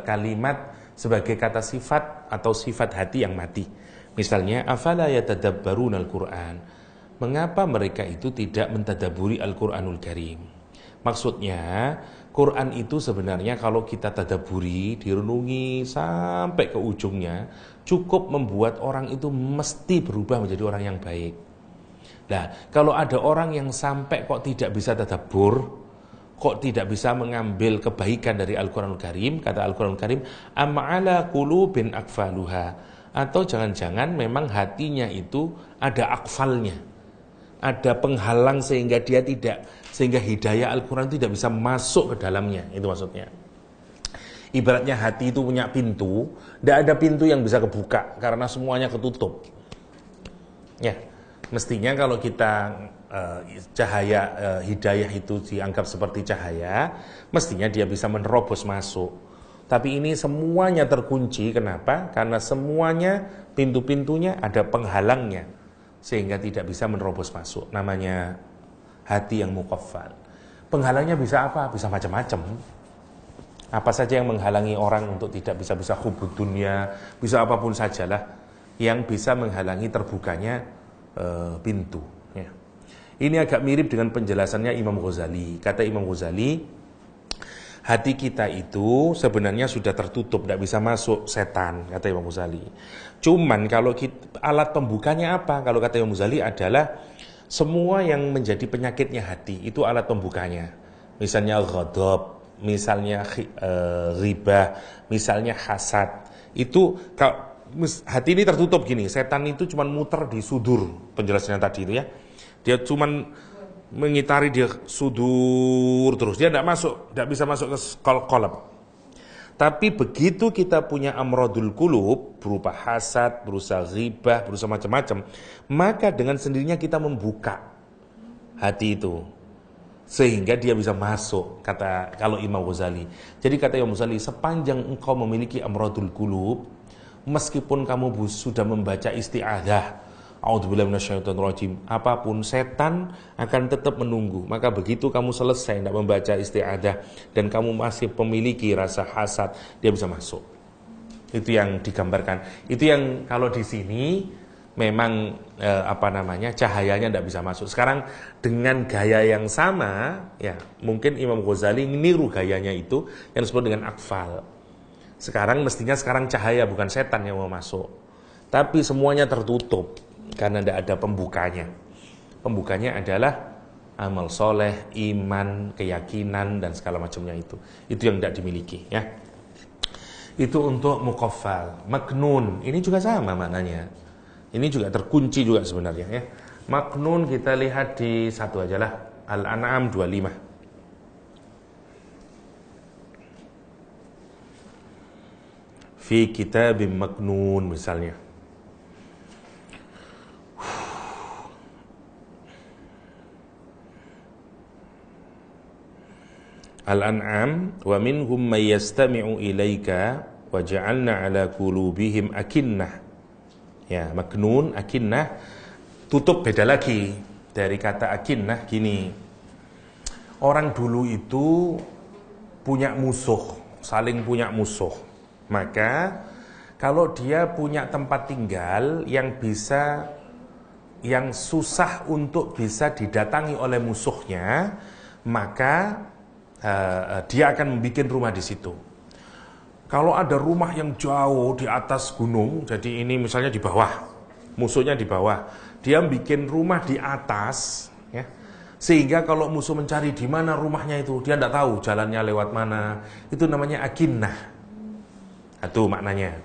kalimat, sebagai kata sifat atau sifat hati yang mati. Misalnya, afala yatadabbaruna al-Qur'an. Mengapa mereka itu tidak mentadabburi Al-Qur'anul Karim? Maksudnya, Quran itu sebenarnya kalau kita tadabburi, direnungi sampai ke ujungnya, cukup membuat orang itu mesti berubah menjadi orang yang baik. Nah, kalau ada orang yang sampai kok tidak bisa tadabbur, kok tidak bisa mengambil kebaikan dari Al-Qur'anul Karim, kata Al-Qur'anul Karim, am'ala qulubin akfaluha. Atau jangan-jangan memang hatinya itu ada akfalnya, ada penghalang sehingga hidayah Al-Quran tidak bisa masuk ke dalamnya. Itu maksudnya. Ibaratnya hati itu punya pintu, tidak ada pintu yang bisa kebuka karena semuanya ketutup. Ya, mestinya kalau kita cahaya hidayah itu dianggap seperti cahaya, mestinya dia bisa menerobos masuk. Tapi ini semuanya terkunci. Kenapa? Karena semuanya pintu-pintunya ada penghalangnya sehingga tidak bisa menerobos masuk. Namanya hati yang muqaffal. Penghalangnya bisa apa? Bisa macam-macam. Apa saja yang menghalangi orang untuk tidak bisa hubud dunia, bisa apapun sajalah yang bisa menghalangi terbukanya pintu, ya. Ini agak mirip dengan penjelasannya Imam Ghazali. Kata Imam Ghazali, hati kita itu sebenarnya sudah tertutup, tidak bisa masuk setan, kata Imam Ghazali. Cuman kalau alat pembukanya apa? Kalau kata Imam Ghazali adalah semua yang menjadi penyakitnya hati, itu alat pembukanya. Misalnya ghadab, misalnya ribah, misalnya hasad. Itu hati ini tertutup gini, setan itu cuma muter di sudur, penjelasannya tadi itu, ya. Dia cuman mengitari dia sudur terus. Dia tidak bisa masuk ke qalb. Tapi begitu kita punya amradul qulub, berupa hasad, berusaha ghibah, berusaha macam-macam, maka dengan sendirinya kita membuka hati itu sehingga dia bisa masuk, kata kalau Imam Ghazali. Jadi kata Imam Ghazali, sepanjang engkau memiliki amradul qulub, meskipun kamu sudah membaca isti'adzah, a'udzubillahi minasyaitonirrajim, apapun setan akan tetap menunggu. Maka begitu kamu selesai tidak membaca isti'adzah dan kamu masih memiliki rasa hasad, dia bisa masuk. Itu yang digambarkan. Itu yang kalau di sini memang cahayanya tidak bisa masuk. Sekarang dengan gaya yang sama, ya mungkin Imam Ghazali meniru gayanya itu yang disebut dengan akfal. Sekarang cahaya bukan setan yang mau masuk, tapi semuanya tertutup karena tidak ada pembukanya. Pembukanya adalah amal soleh, iman, keyakinan dan segala macamnya itu yang tidak dimiliki, ya. Itu untuk muqaffal. Maknun ini juga sama maknanya. Ini juga terkunci juga sebenarnya, ya. Maknun kita lihat di satu aja lah, Al-An'am 25. Fi kitabim maknun misalnya. Al-An'am, wa minhum may yastami'u ilaika wa ja'alna ala qulubihim akinnah. Ya, maknun, akinnah, tutup beda lagi dari kata akinnah. Gini, orang dulu itu punya musuh, saling punya musuh. Maka kalau dia punya tempat tinggal yang susah untuk bisa didatangi oleh musuhnya, maka dia akan membuat rumah di situ. Kalau ada rumah yang jauh di atas gunung, jadi ini misalnya di bawah, musuhnya di bawah, dia bikin rumah di atas, ya, sehingga kalau musuh mencari di mana rumahnya itu, dia tidak tahu jalannya lewat mana. Itu namanya akinnah. Itu maknanya.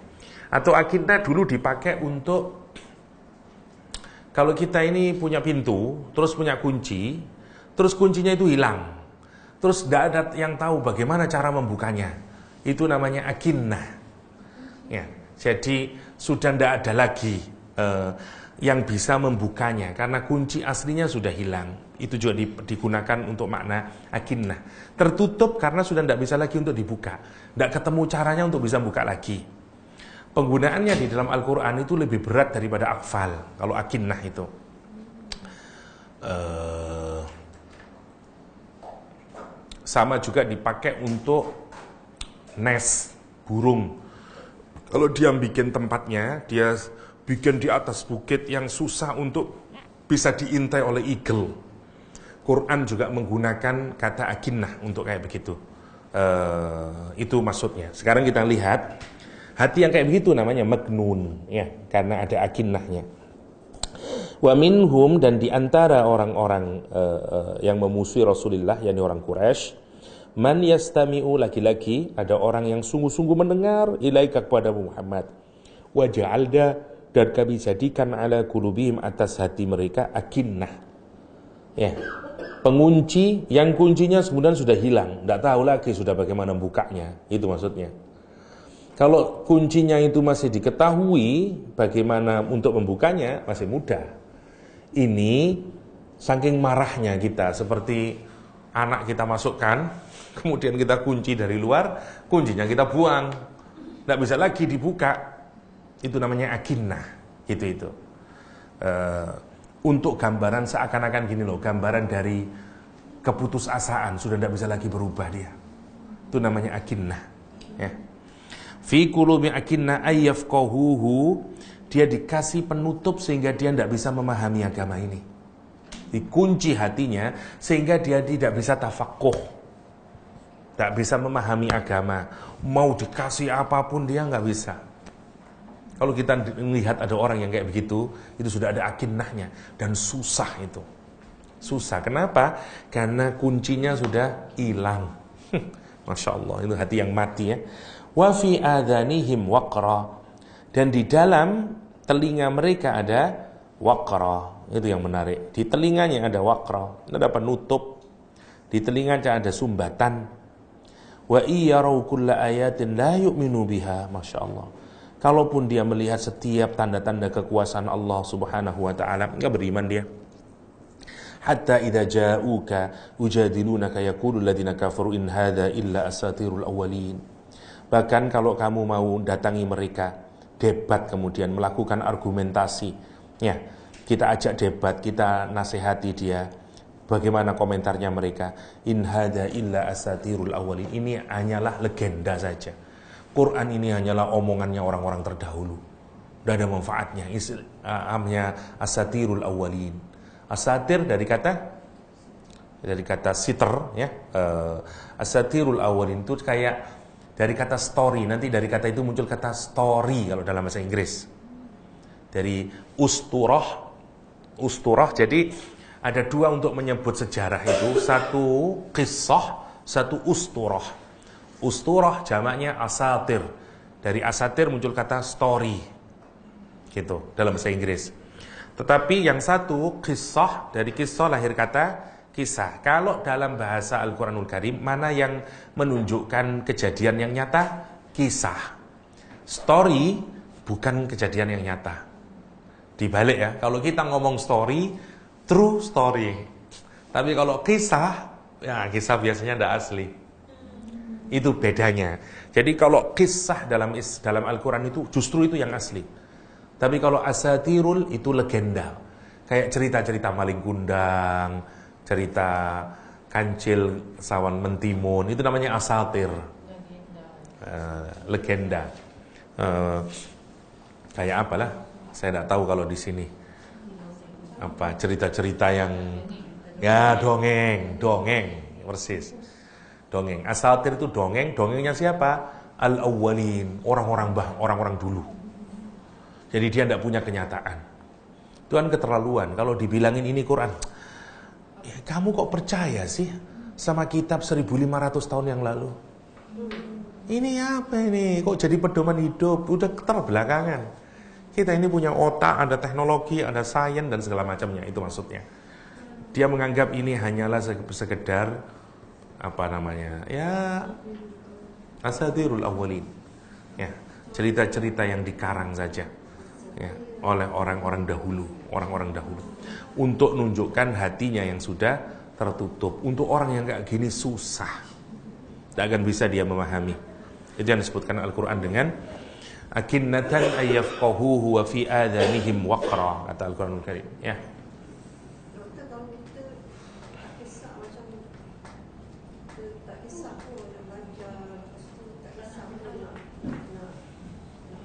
Atau akinnah dulu dipakai untuk kalau kita ini punya pintu, terus punya kunci, terus kuncinya itu hilang. Terus tidak ada yang tahu bagaimana cara membukanya. Itu namanya akinnah. Ya, jadi sudah tidak ada lagi yang bisa membukanya karena kunci aslinya sudah hilang. Itu juga digunakan untuk makna akinnah. Tertutup karena sudah tidak bisa lagi untuk dibuka. Tidak ketemu caranya untuk bisa buka lagi. Penggunaannya di dalam Al-Quran itu lebih berat daripada akfal. Kalau akinnah itu. Sama juga dipakai untuk nest burung. Kalau dia bikin tempatnya, dia bikin di atas bukit yang susah untuk bisa diintai oleh eagle. Quran juga menggunakan kata akinnah untuk kayak begitu. Itu maksudnya. Sekarang kita lihat hati yang kayak begitu namanya maknun, ya, karena ada akinnahnya. Wa minhum, dan diantara orang-orang yang memusuhi Rasulullah, yakni orang Quraisy, man yastami'u, laki-laki, ada orang yang sungguh-sungguh mendengar ilaika kepada Muhammad, wa ja'alda, dan kami jadikan ala qulubihim, atas hati mereka, akinnah, ya, pengunci yang kuncinya kemudian sudah hilang, tidak tahu lagi sudah bagaimana bukanya. Itu maksudnya. Kalau kuncinya itu masih diketahui bagaimana untuk membukanya, masih mudah. Ini saking marahnya kita, seperti anak kita masukkan, kemudian kita kunci dari luar, kuncinya kita buang, tidak bisa lagi dibuka. Itu namanya akinnah. Itu. Untuk gambaran seakan-akan gini loh, gambaran dari keputusasaan, sudah tidak bisa lagi berubah dia. Itu namanya akinnah, ya. Fi qulubi akinnah ayyafqahuhu, dia dikasih penutup sehingga dia tidak bisa memahami agama ini. Dikunci hatinya sehingga dia tidak bisa tafaqquh, tidak bisa memahami agama. Mau dikasih apapun dia nggak bisa. Kalau kita melihat ada orang yang kayak begitu, itu sudah ada akinnahnya dan susah itu. Susah. Kenapa? Karena kuncinya sudah hilang. Masya Allah, itu hati yang mati, ya. Wa fi adhanihim waqra, dan di dalam telinga mereka ada waqra. Itu yang menarik. Di telinganya ada waqra, ada penutup. Di telinganya ada sumbatan. Wa iyarau kulla ayatin la yu'minu biha. Masya Allah. Kalaupun dia melihat setiap tanda-tanda kekuasaan Allah subhanahu wa ta'ala, enggak beriman dia. Hatta idza ja'uka ujadilunaka yaqulu alladziina kafaru in hadza illa asatirul awwalin. Bahkan kalau kamu mau datangi mereka, debat kemudian melakukan argumentasi, ya, kita ajak debat, kita nasihati dia. Bagaimana komentarnya mereka? In hadza illa asatirul awwalin. Ini hanyalah legenda saja. Quran ini hanyalah omongannya orang-orang terdahulu. Tidak ada manfaatnya. Amnya asatirul awwalin. Asatir dari kata siter, ya. Asatirul awwalin itu kayak dari kata story. Nanti dari kata itu muncul kata story kalau dalam bahasa Inggris. Dari usturah. Jadi ada dua untuk menyebut sejarah itu. Satu kisah, satu usturah. Usturah jamaknya asatir. Dari asatir muncul kata story. Gitu dalam bahasa Inggris. Tetapi yang satu kisah, dari kisah lahir kata kisah. Kalau dalam bahasa Al-Quranul Karim, mana yang menunjukkan kejadian yang nyata? Kisah. Story bukan kejadian yang nyata. Dibalik ya, kalau kita ngomong story, true story. Tapi kalau kisah, ya kisah biasanya tidak asli. Itu bedanya. Jadi kalau kisah dalam Al-Quran itu justru itu yang asli. Tapi kalau asatirul itu legenda. Kayak cerita-cerita maling kundang, cerita kancil sawan mentimun, itu namanya asatir. Legenda. Kayak apalah? Saya tidak tahu kalau di sini. Apa cerita-cerita yang ya dongeng, persis. Dongeng. Asatir itu dongengnya siapa? Al-awwalin, orang-orang dulu. Jadi dia tidak punya kenyataan. Itu kan keterlaluan. Kalau dibilangin ini Quran, ya, kamu kok percaya sih sama kitab 1500 tahun yang lalu? Ini apa ini? Kok jadi pedoman hidup? Udah terbelakangan. Kita ini punya otak, ada teknologi, ada sains dan segala macamnya. Itu maksudnya. Dia menganggap ini hanyalah sekedar apa namanya? Ya, asatirul awwalin. Ya, cerita-cerita yang dikarang saja. Ya, oleh orang-orang dahulu, untuk menunjukkan hatinya yang sudah tertutup. Untuk orang yang kayak gini susah, tidak akan bisa dia memahami. Itu yang disebutkan Al-Quran dengan akinnatan ayyafqahuhu wa fi adhanihim waqra, kata Al-Quranul Karim. Ya.
Doktor, kalau kita tak kisah macam tak kisah pun nak belajar, tak kisah pun nak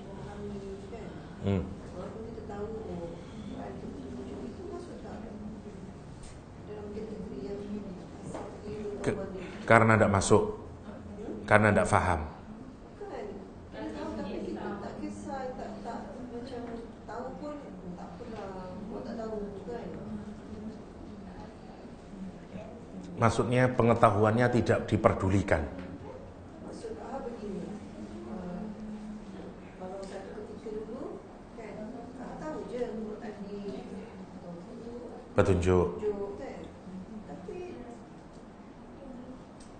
memahami kan. Walaupun kita tahu Quran itu betul-betul itu masuk tak dalam kategori yang
Karena tidak masuk, karena tidak faham. Maksudnya pengetahuannya tidak diperdulikan.
Maksud begini, kalau satu ketika dulu kan tahu je Quran di
Petunjuk.
kan, tapi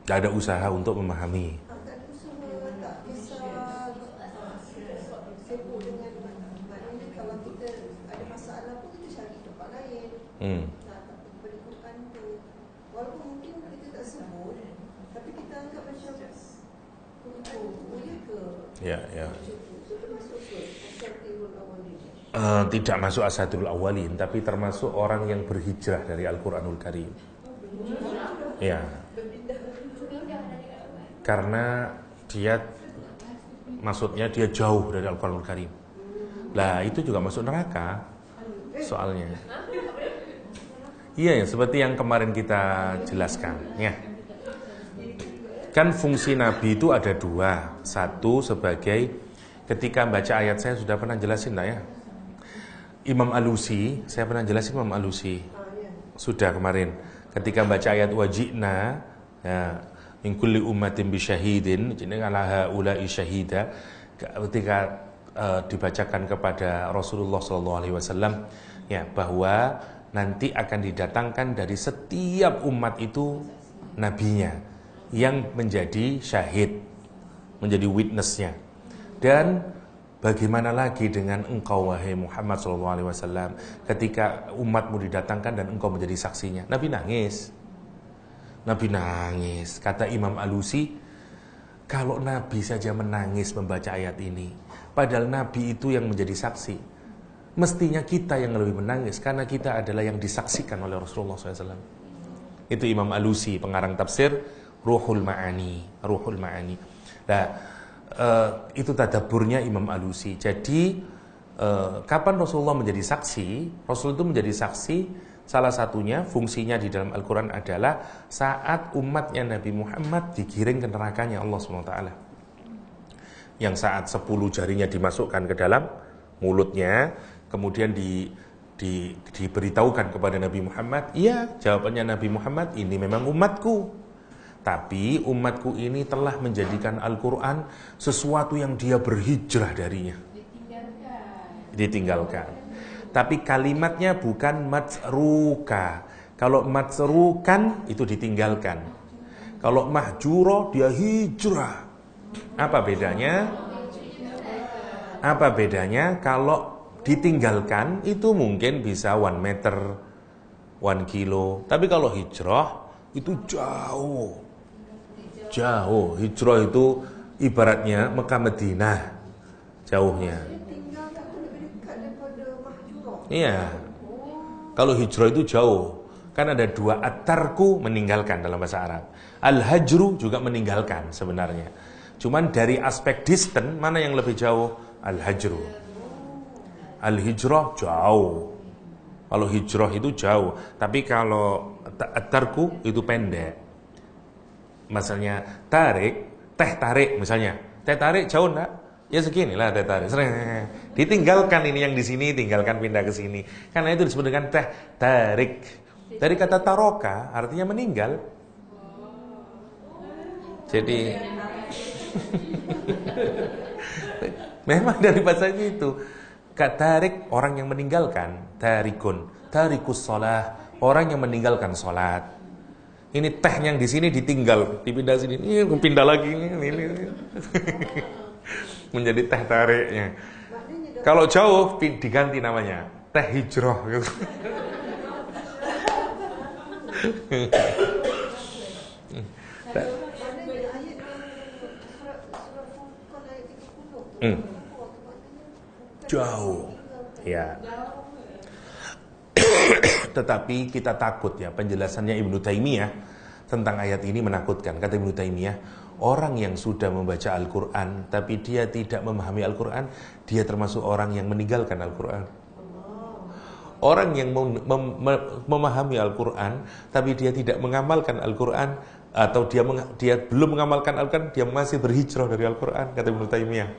tidak ada usaha untuk memahami.
tak ada usaha, tak kisah sibuk dengan maknanya kalau kita ada masalah pun kita cari tempat lain. Tak pada Quran tu. Walaupun mungkin kita tak sebut, tapi kita anggap macam boleh ke?
Ya.
Itu termasuk ke asatirul awwalin?
Tidak masuk asatirul awwalin, tapi termasuk orang yang berhijrah dari Al-Quranul Karim. Ya. Karena maksudnya dia jauh dari Al-Quranul Karim. Lah itu juga masuk neraka soalnya. Iya ya, seperti yang kemarin kita jelaskan ya. Kan fungsi Nabi itu ada dua. Satu sebagai ketika baca ayat, saya sudah pernah jelasin lah ya. Imam Alusi, saya pernah jelasin Imam Alusi. Sudah kemarin. Ketika baca ayat wajibna ya, min kulli ummatin bi syahidin, ala haula'i syahida. Ketika dibacakan kepada Rasulullah SAW, Ya, bahwa nanti akan didatangkan dari setiap umat itu nabinya yang menjadi syahid, menjadi witnessnya. Dan bagaimana lagi dengan engkau wahai Muhammad SAW ketika umatmu didatangkan dan engkau menjadi saksinya? Nabi nangis. Nabi nangis. Kata Imam Alusi, kalau Nabi saja menangis membaca ayat ini, padahal Nabi itu yang menjadi saksi, mestinya kita yang lebih menangis karena kita adalah yang disaksikan oleh Rasulullah SAW. Itu Imam Alusi, pengarang tafsir Ruhul Ma'ani. Ruhul Ma'ani. Nah, itu tadaburnya Imam Alusi. Jadi kapan Rasulullah menjadi saksi? Rasul itu menjadi saksi, salah satunya fungsinya di dalam Al-Quran adalah saat umatnya Nabi Muhammad digiring ke nerakanya Allah SWT. Yang saat 10 jarinya dimasukkan ke dalam mulutnya, kemudian diberitahukan kepada Nabi Muhammad, iya, jawabannya Nabi Muhammad, ini memang umatku, tapi umatku ini telah menjadikan Al-Quran sesuatu yang dia berhijrah darinya, ditinggalkan. Tapi kalimatnya bukan matsruka. Kalau matsrukan itu ditinggalkan. Kalau mahjuro dia hijrah. Apa bedanya? Apa bedanya? Kalau ditinggalkan itu mungkin bisa 1 meter, 1 kilo. Tapi kalau hijrah itu jauh. Jauh. Hijrah itu ibaratnya Mekah Madinah jauhnya. Iya. Kalau hijrah itu jauh. Kan ada 2, at-tarku meninggalkan dalam bahasa Arab. Al-hajru juga meninggalkan sebenarnya. Cuman dari aspek distance mana yang lebih jauh? Al-hajru. Al-hijrah jauh. Kalau hijrah itu jauh, tapi kalau at-tarku itu pendek. Misalnya teh tarik misalnya. Teh tarik jauh enggak? Ya seginilah teh tarik. Ditinggalkan ini yang di sini, tinggalkan pindah ke sini. Karena itu disebut dengan teh tarik. Dari kata taroka artinya meninggal. Jadi memang dari bahasanya itu. Kata tarik orang yang meninggalkan, tarikun, tarikus shalah, orang yang meninggalkan salat. Ini teh yang di sini ditinggal, dipindah sini, ini pindah lagi ini. Menjadi teh tariknya. Kalau jauh diganti namanya teh hijrah gitu. Jauh. Ya. Tetapi kita takut ya, penjelasannya Ibnu Taimiyah tentang ayat ini menakutkan. Kata Ibnu Taimiyah, orang yang sudah membaca Al-Quran tapi dia tidak memahami Al-Quran, dia termasuk orang yang meninggalkan Al-Quran. Orang yang memahami Al-Quran tapi dia tidak mengamalkan Al-Quran, atau dia belum mengamalkan Al-Quran, dia masih berhijrah dari Al-Quran, kata Ibnu Taimiyah.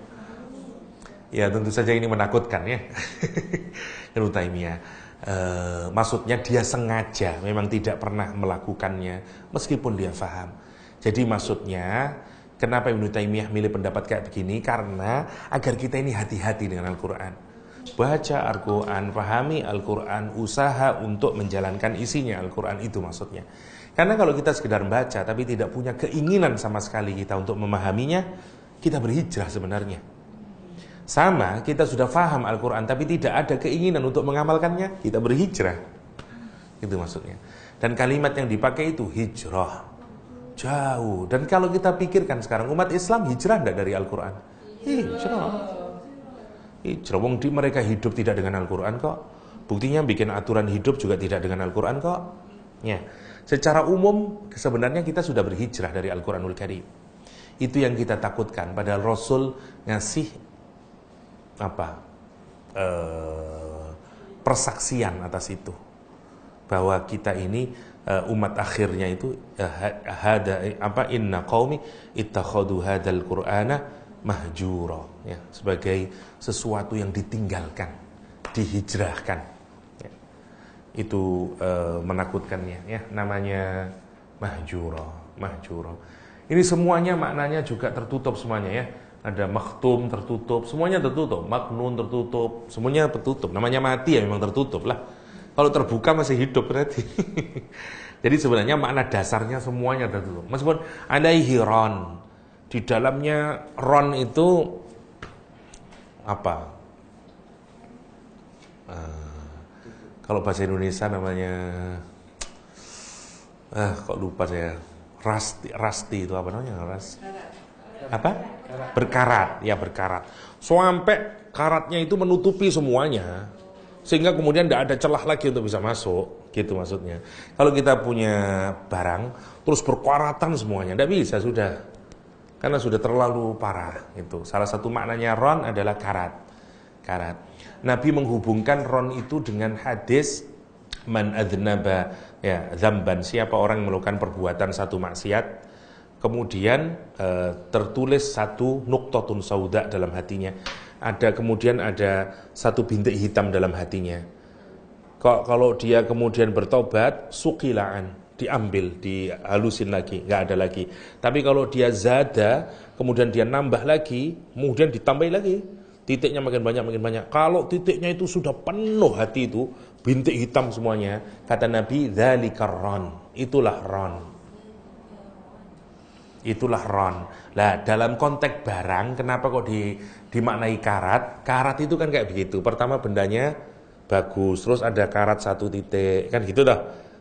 Ya tentu saja ini menakutkan ya. Ibnu Taimiyah, maksudnya dia sengaja memang tidak pernah melakukannya meskipun dia faham. Jadi maksudnya kenapa Ibnu Taimiyah milih pendapat kayak begini, karena agar kita ini hati-hati dengan Al-Quran. Baca Al-Quran, pahami Al-Quran, usaha untuk menjalankan isinya Al-Quran, itu maksudnya. Karena kalau kita sekedar baca tapi tidak punya keinginan sama sekali kita untuk memahaminya, kita berhijrah sebenarnya. Sama, kita sudah paham Al-Quran tapi tidak ada keinginan untuk mengamalkannya, kita berhijrah. Itu maksudnya. Dan kalimat yang dipakai itu hijrah, jauh. Dan kalau kita pikirkan sekarang, umat Islam hijrah enggak dari Al-Quran? Hijrah. Hijrah. Wong di mereka hidup tidak dengan Al-Quran kok. Buktinya bikin aturan hidup juga tidak dengan Al-Quran kok. Ya. Secara umum sebenarnya kita sudah berhijrah dari Al-Quranul Karim. Itu yang kita takutkan. Padahal Rasul ngasih persaksian atas itu, bahwa kita ini umat akhirnya itu inna qaumi ittakhadhu hadzal qur'ana mahjura, ya, sebagai sesuatu yang ditinggalkan, dihijrahkan, ya. Itu menakutkannya ya, namanya mahjura. Ini semuanya maknanya juga tertutup semuanya ya. ada makhtum tertutup, semuanya tertutup, maknun tertutup, semuanya tertutup. Namanya mati ya memang tertutup lah. Kalau terbuka masih hidup berarti. Jadi sebenarnya makna dasarnya semuanya tertutup. Meskipun alaihi ron, di dalamnya ron itu apa? Kalau bahasa Indonesia namanya kok lupa saya. Rasti itu apa namanya? Apa? Berkarat, ya berkarat. Sampai karatnya itu menutupi semuanya. Sehingga kemudian tidak ada celah lagi untuk bisa masuk, gitu maksudnya. Kalau kita punya barang, terus berkaratan semuanya, tidak bisa sudah. Karena sudah terlalu parah. Itu. Salah satu maknanya ron adalah karat. Nabi menghubungkan ron itu dengan hadis man adznaba ya dzamban, siapa orang melakukan perbuatan satu maksiat, kemudian tertulis satu nuqtatun sauda dalam hatinya. Kemudian ada satu bintik hitam dalam hatinya. Kalau dia kemudian bertobat, suqilaan, diambil, dihalusin lagi, nggak ada lagi. Tapi kalau dia zada, kemudian dia nambah lagi, kemudian ditambahin lagi, titiknya makin banyak. Kalau titiknya itu sudah penuh hati itu, bintik hitam semuanya, kata Nabi, dzalikar ron, itulah ron. Itulah ron. Nah, dalam konteks barang, kenapa kok dimaknai karat? Karat itu kan kayak begitu. Pertama bendanya bagus, terus ada karat satu titik, kan gitu dah.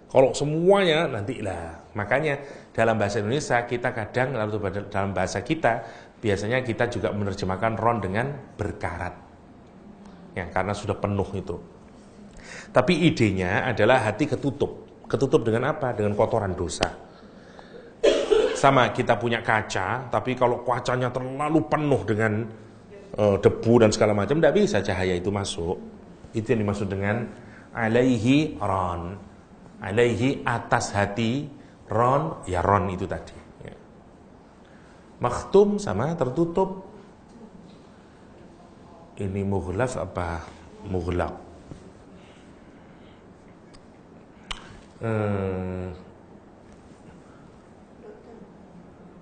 Kalau semuanya nanti lah. Makanya dalam bahasa Indonesia kita kadang, lalu dalam bahasa kita, biasanya kita juga menerjemahkan ron dengan berkarat. Ya, karena sudah penuh itu. Tapi idenya adalah hati ketutup. Ketutup dengan apa? Dengan kotoran dosa. Sama kita punya kaca, tapi kalau kacanya terlalu penuh dengan debu dan segala macam, tidak bisa cahaya itu masuk. Itu yang dimaksud dengan alaihi ron. Alaihi atas hati, ron, ya ron itu tadi. Ya. Makhtum sama tertutup. Ini mughlaf apa? Mughlaq.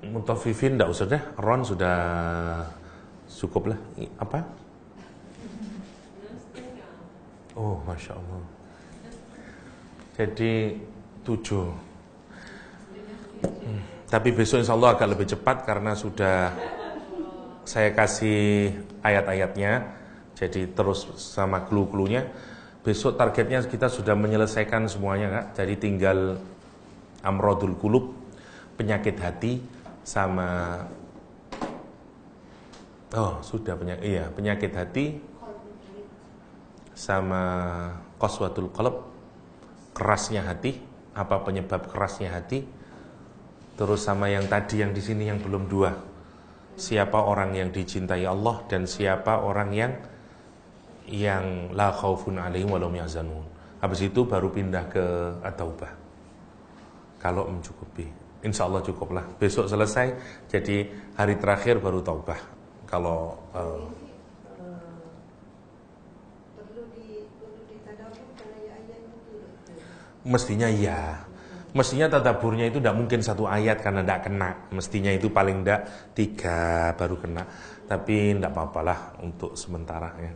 Mutafifin tidak usah deh, ron sudah cukup lah. Apa? Oh, Masya Allah. Jadi 7. Tapi besok insya Allah agak lebih cepat karena sudah saya kasih ayat-ayatnya. Jadi terus sama clue-cluenya. Besok targetnya kita sudah menyelesaikan semuanya, Kak. Jadi tinggal amrodul qulub, penyakit hati, sama sudah penyakit hati, sama qaswatul qalb, kerasnya hati, apa penyebab kerasnya hati, terus sama yang tadi yang di sini yang belum 2, siapa orang yang dicintai Allah dan siapa orang yang la khaufun alaihim wa lahum yahzanun. Habis itu baru pindah ke at-taubah. Kalau mencukupi, insya Allah cukuplah. Besok selesai, jadi hari terakhir baru taubah. Kalau
perlu ditadaburkan ayat-ayat itu.
Mestinya iya. Mestinya tadaburnya itu tidak mungkin satu ayat karena tidak kena. Mestinya itu paling tidak 3 baru kena. Tapi tidak apa-apalah untuk sementara ya.